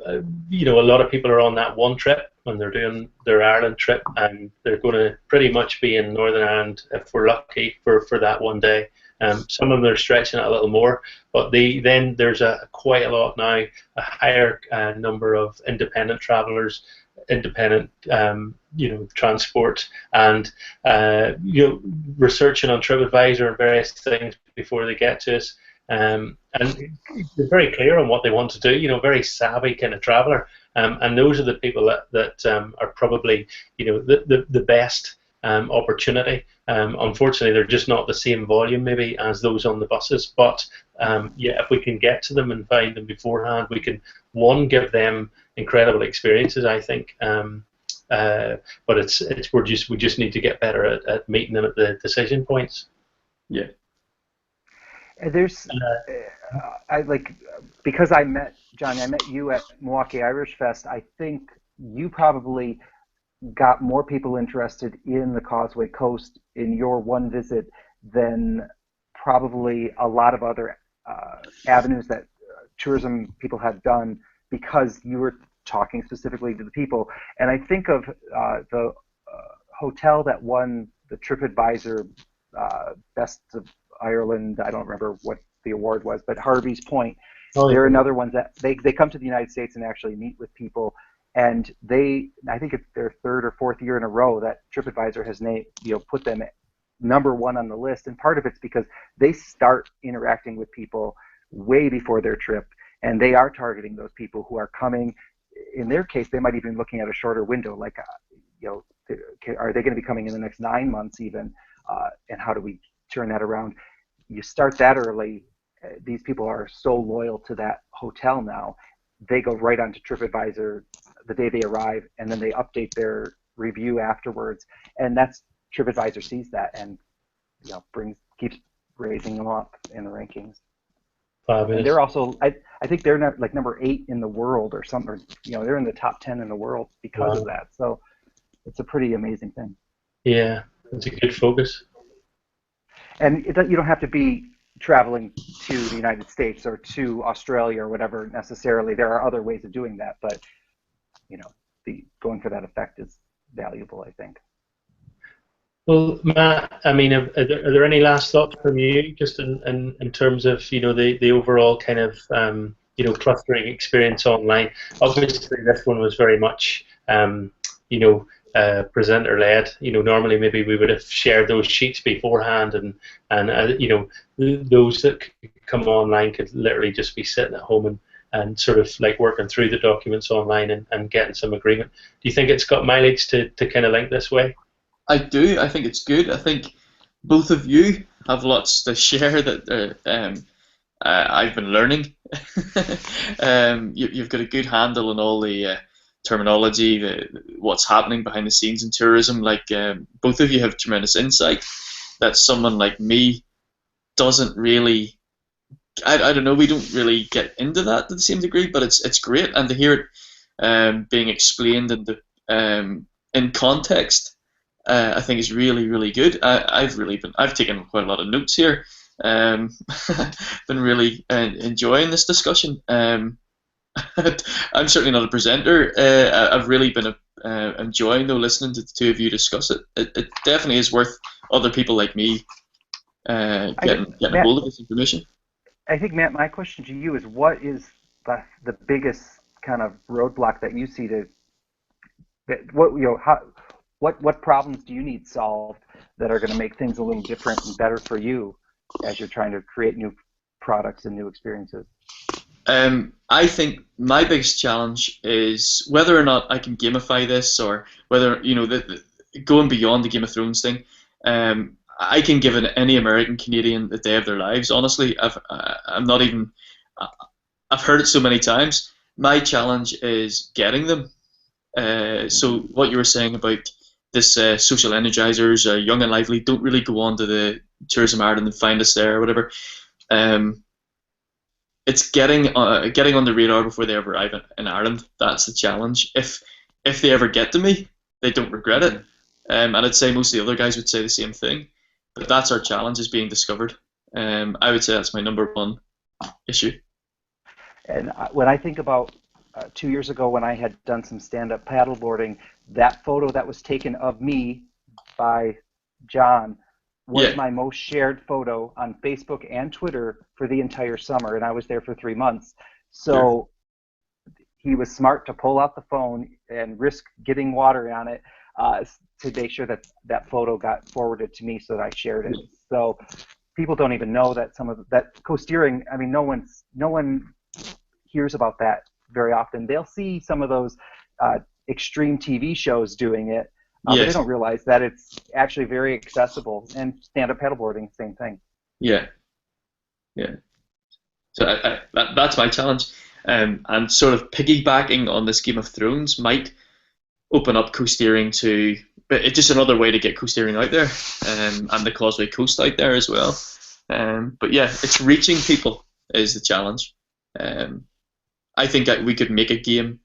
a lot of people are on that one trip when they're doing their Ireland trip, and they're going to pretty much be in Northern Ireland if we're lucky for that one day. Some of them are stretching it a little more, but then there's quite a lot now, a higher number of independent travellers, independent transport, and researching on TripAdvisor and various things before they get to us, and they're very clear on what they want to do. Very savvy kind of traveller, and those are the people that are probably the best opportunity. Unfortunately, they're just not the same volume maybe as those on the buses, but if we can get to them and find them beforehand, we can, one, give them incredible experiences, I think, but we just need to get better at meeting them at the decision points. Yeah. There's because I met Johnny, I met you at Milwaukee Irish Fest. I think you probably got more people interested in the Causeway Coast in your one visit than probably a lot of other avenues that tourism people have done, because you were talking specifically to the people. And I think of the hotel that won the TripAdvisor Best of Ireland, I don't remember what the award was, but Harvey's Point. They're another one that they come to the United States and actually meet with people. And I think it's their third or fourth year in a row that TripAdvisor has put them at #1 on the list. And part of it's because they start interacting with people way before their trip, and they are targeting those people who are coming. In their case, they might even be looking at a shorter window, like, are they going to be coming in the next 9 months even? And how do we turn that around? You start that early. These people are so loyal to that hotel now. They go right onto TripAdvisor the day they arrive, and then they update their review afterwards. And that's TripAdvisor sees that and keeps raising them up in the rankings. And they're also, I think they're not, like #8 in the world or something. Or, they're in the top 10 in the world because of that. So it's a pretty amazing thing. Yeah, it's a good focus. And you don't have to be traveling to the United States or to Australia or whatever necessarily. There are other ways of doing that, but going for that effect is valuable, I think. Well, Matt, I mean, are there any last thoughts from you, just in terms of the overall kind of clustering experience online? Obviously, this one was very much presenter led. Normally maybe we would have shared those sheets beforehand, and those that come online could literally just be sitting at home and sort of like working through the documents online and getting some agreement. Do you think it's got mileage to kind of link this way? I do. I think it's good. I think both of you have lots to share that I've been learning. You've got a good handle on all the terminology, what's happening behind the scenes in tourism. Like, both of you have tremendous insight that someone like me doesn't really. I don't know. We don't really get into that to the same degree, but it's great, and to hear it being explained in context. I think is really, really good. I've taken quite a lot of notes here. Been really enjoying this discussion. I'm certainly not a presenter. I've really been enjoying listening to the two of you discuss it. It definitely is worth other people like me getting a hold of this information. I think, Matt, my question to you is, what is the biggest kind of roadblock that you see to that, what you know how what problems do you need solved that are going to make things a little different and better for you as you're trying to create new products and new experiences? I think my biggest challenge is whether or not I can gamify this, or whether, going beyond the Game of Thrones thing. I can give any American Canadian the day of their lives. Honestly, I'm not even. I've heard it so many times. My challenge is getting them. So what you were saying about this social energizers, Young and Lively, don't really go on to the Tourism Ireland and find us there or whatever. It's getting on the radar before they ever arrive in Ireland. That's the challenge. If they ever get to me, they don't regret it. And I'd say most of the other guys would say the same thing. But that's our challenge, is being discovered. I would say that's my number one issue. And when I think about 2 years ago when I had done some stand-up paddleboarding, that photo that was taken of me by John was my most shared photo on Facebook and Twitter for the entire summer, and I was there for 3 months. So he was smart to pull out the phone and risk getting water on it to make sure that that photo got forwarded to me so that I shared it. So people don't even know that some of that co-steering. I mean, no one hears about that very often. They'll see some of those extreme TV shows doing it, but they don't realize that it's actually very accessible. And stand-up paddleboarding, same thing. Yeah. So that's my challenge. And sort of piggybacking on this Game of Thrones might open up co-steering to, but it's just another way to get co-steering out there, and the Causeway Coast out there as well. But yeah, it's reaching people is the challenge. I think that we could make a game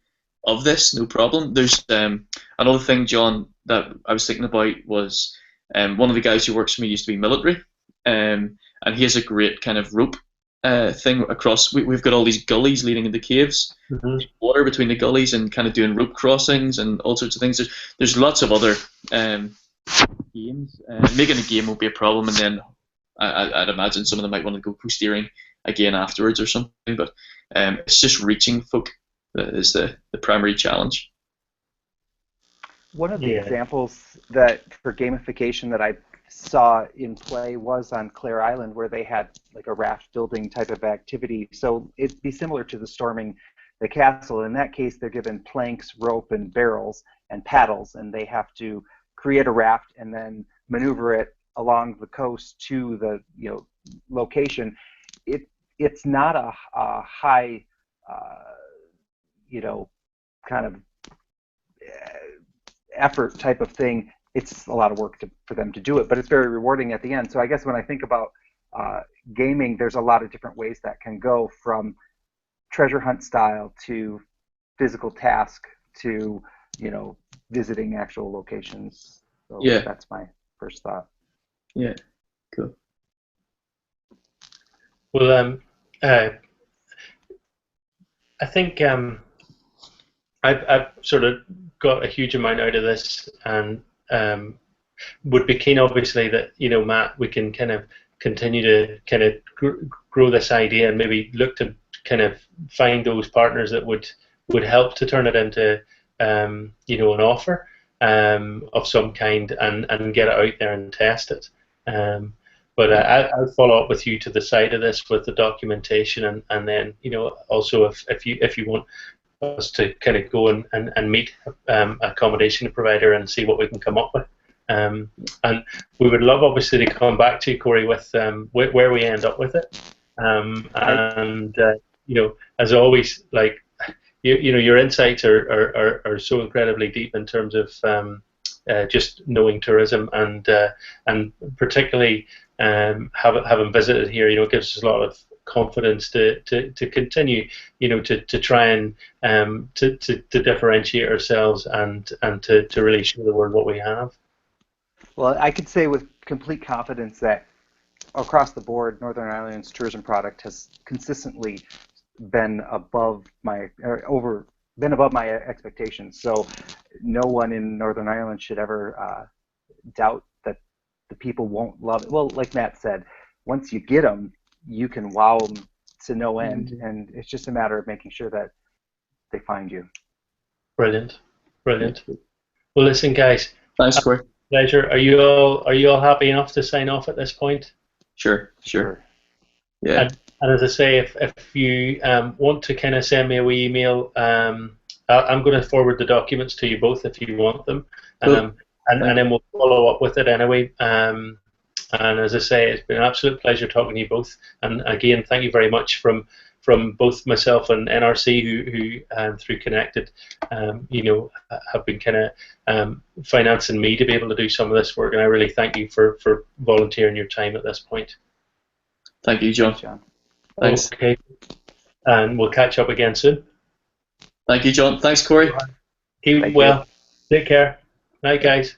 of this, no problem. There's another thing, John, that I was thinking about was one of the guys who works for me used to be military, and he has a great kind of rope thing across. We've got all these gullies leading into caves, water between the gullies, and kind of doing rope crossings and all sorts of things. There's lots of other games. Making a game won't be a problem, and then I'd imagine some of them might want to go co-steering again afterwards or something. But it's just reaching folk that is the primary challenge. One of the examples that for gamification that I saw in play was on Clare Island, where they had like a raft building type of activity. So it'd be similar to the storming the castle. In that case, they're given planks, rope, and barrels and paddles, and they have to create a raft and then maneuver it along the coast to the location. It's not a high kind of effort type of thing. It's a lot of work for them to do it, but it's very rewarding at the end. So I guess when I think about gaming, there's a lot of different ways that can go, from treasure hunt style to physical task to visiting actual locations. So that's my first thought. Yeah, cool. Well, I think I've sort of got a huge amount out of this, and would be keen, obviously, that Matt, we can kind of continue to kind of grow this idea and maybe look to kind of find those partners that would help to turn it into an offer of some kind, and get it out there and test it. But I'll follow up with you to the side of this with the documentation, and then also if you want us to kind of go and meet accommodation provider and see what we can come up with. And we would love, obviously, to come back to you, Corey, with where we end up with it. As always, like your insights are so incredibly deep in terms of just knowing tourism, and particularly having visited here, it gives us a lot of confidence to continue, to try and to differentiate ourselves and to really show the world what we have. Well, I could say with complete confidence that across the board, Northern Ireland's tourism product has consistently been above my expectations. So no one in Northern Ireland should ever doubt that the people won't love it. Well, like Matt said, once you get them, you can wow them to no end, and it's just a matter of making sure that they find you. Brilliant, brilliant. Well, listen, guys. Thanks, Corey. Pleasure. Are you all happy enough to sign off at this point? Sure. Yeah. And as I say, if you want to kind of send me a wee email, I'm going to forward the documents to you both if you want them, Cool. and then we'll follow up with it anyway. And as I say, it's been an absolute pleasure talking to you both. And again, thank you very much from both myself and NRC, who through Connected, have been kind of financing me to be able to do some of this work. And I really thank you for volunteering your time at this point. Thank you, John. Thanks. Okay. And we'll catch up again soon. Thank you, John. Thanks, Corey. Keep well. Take care. Night, guys.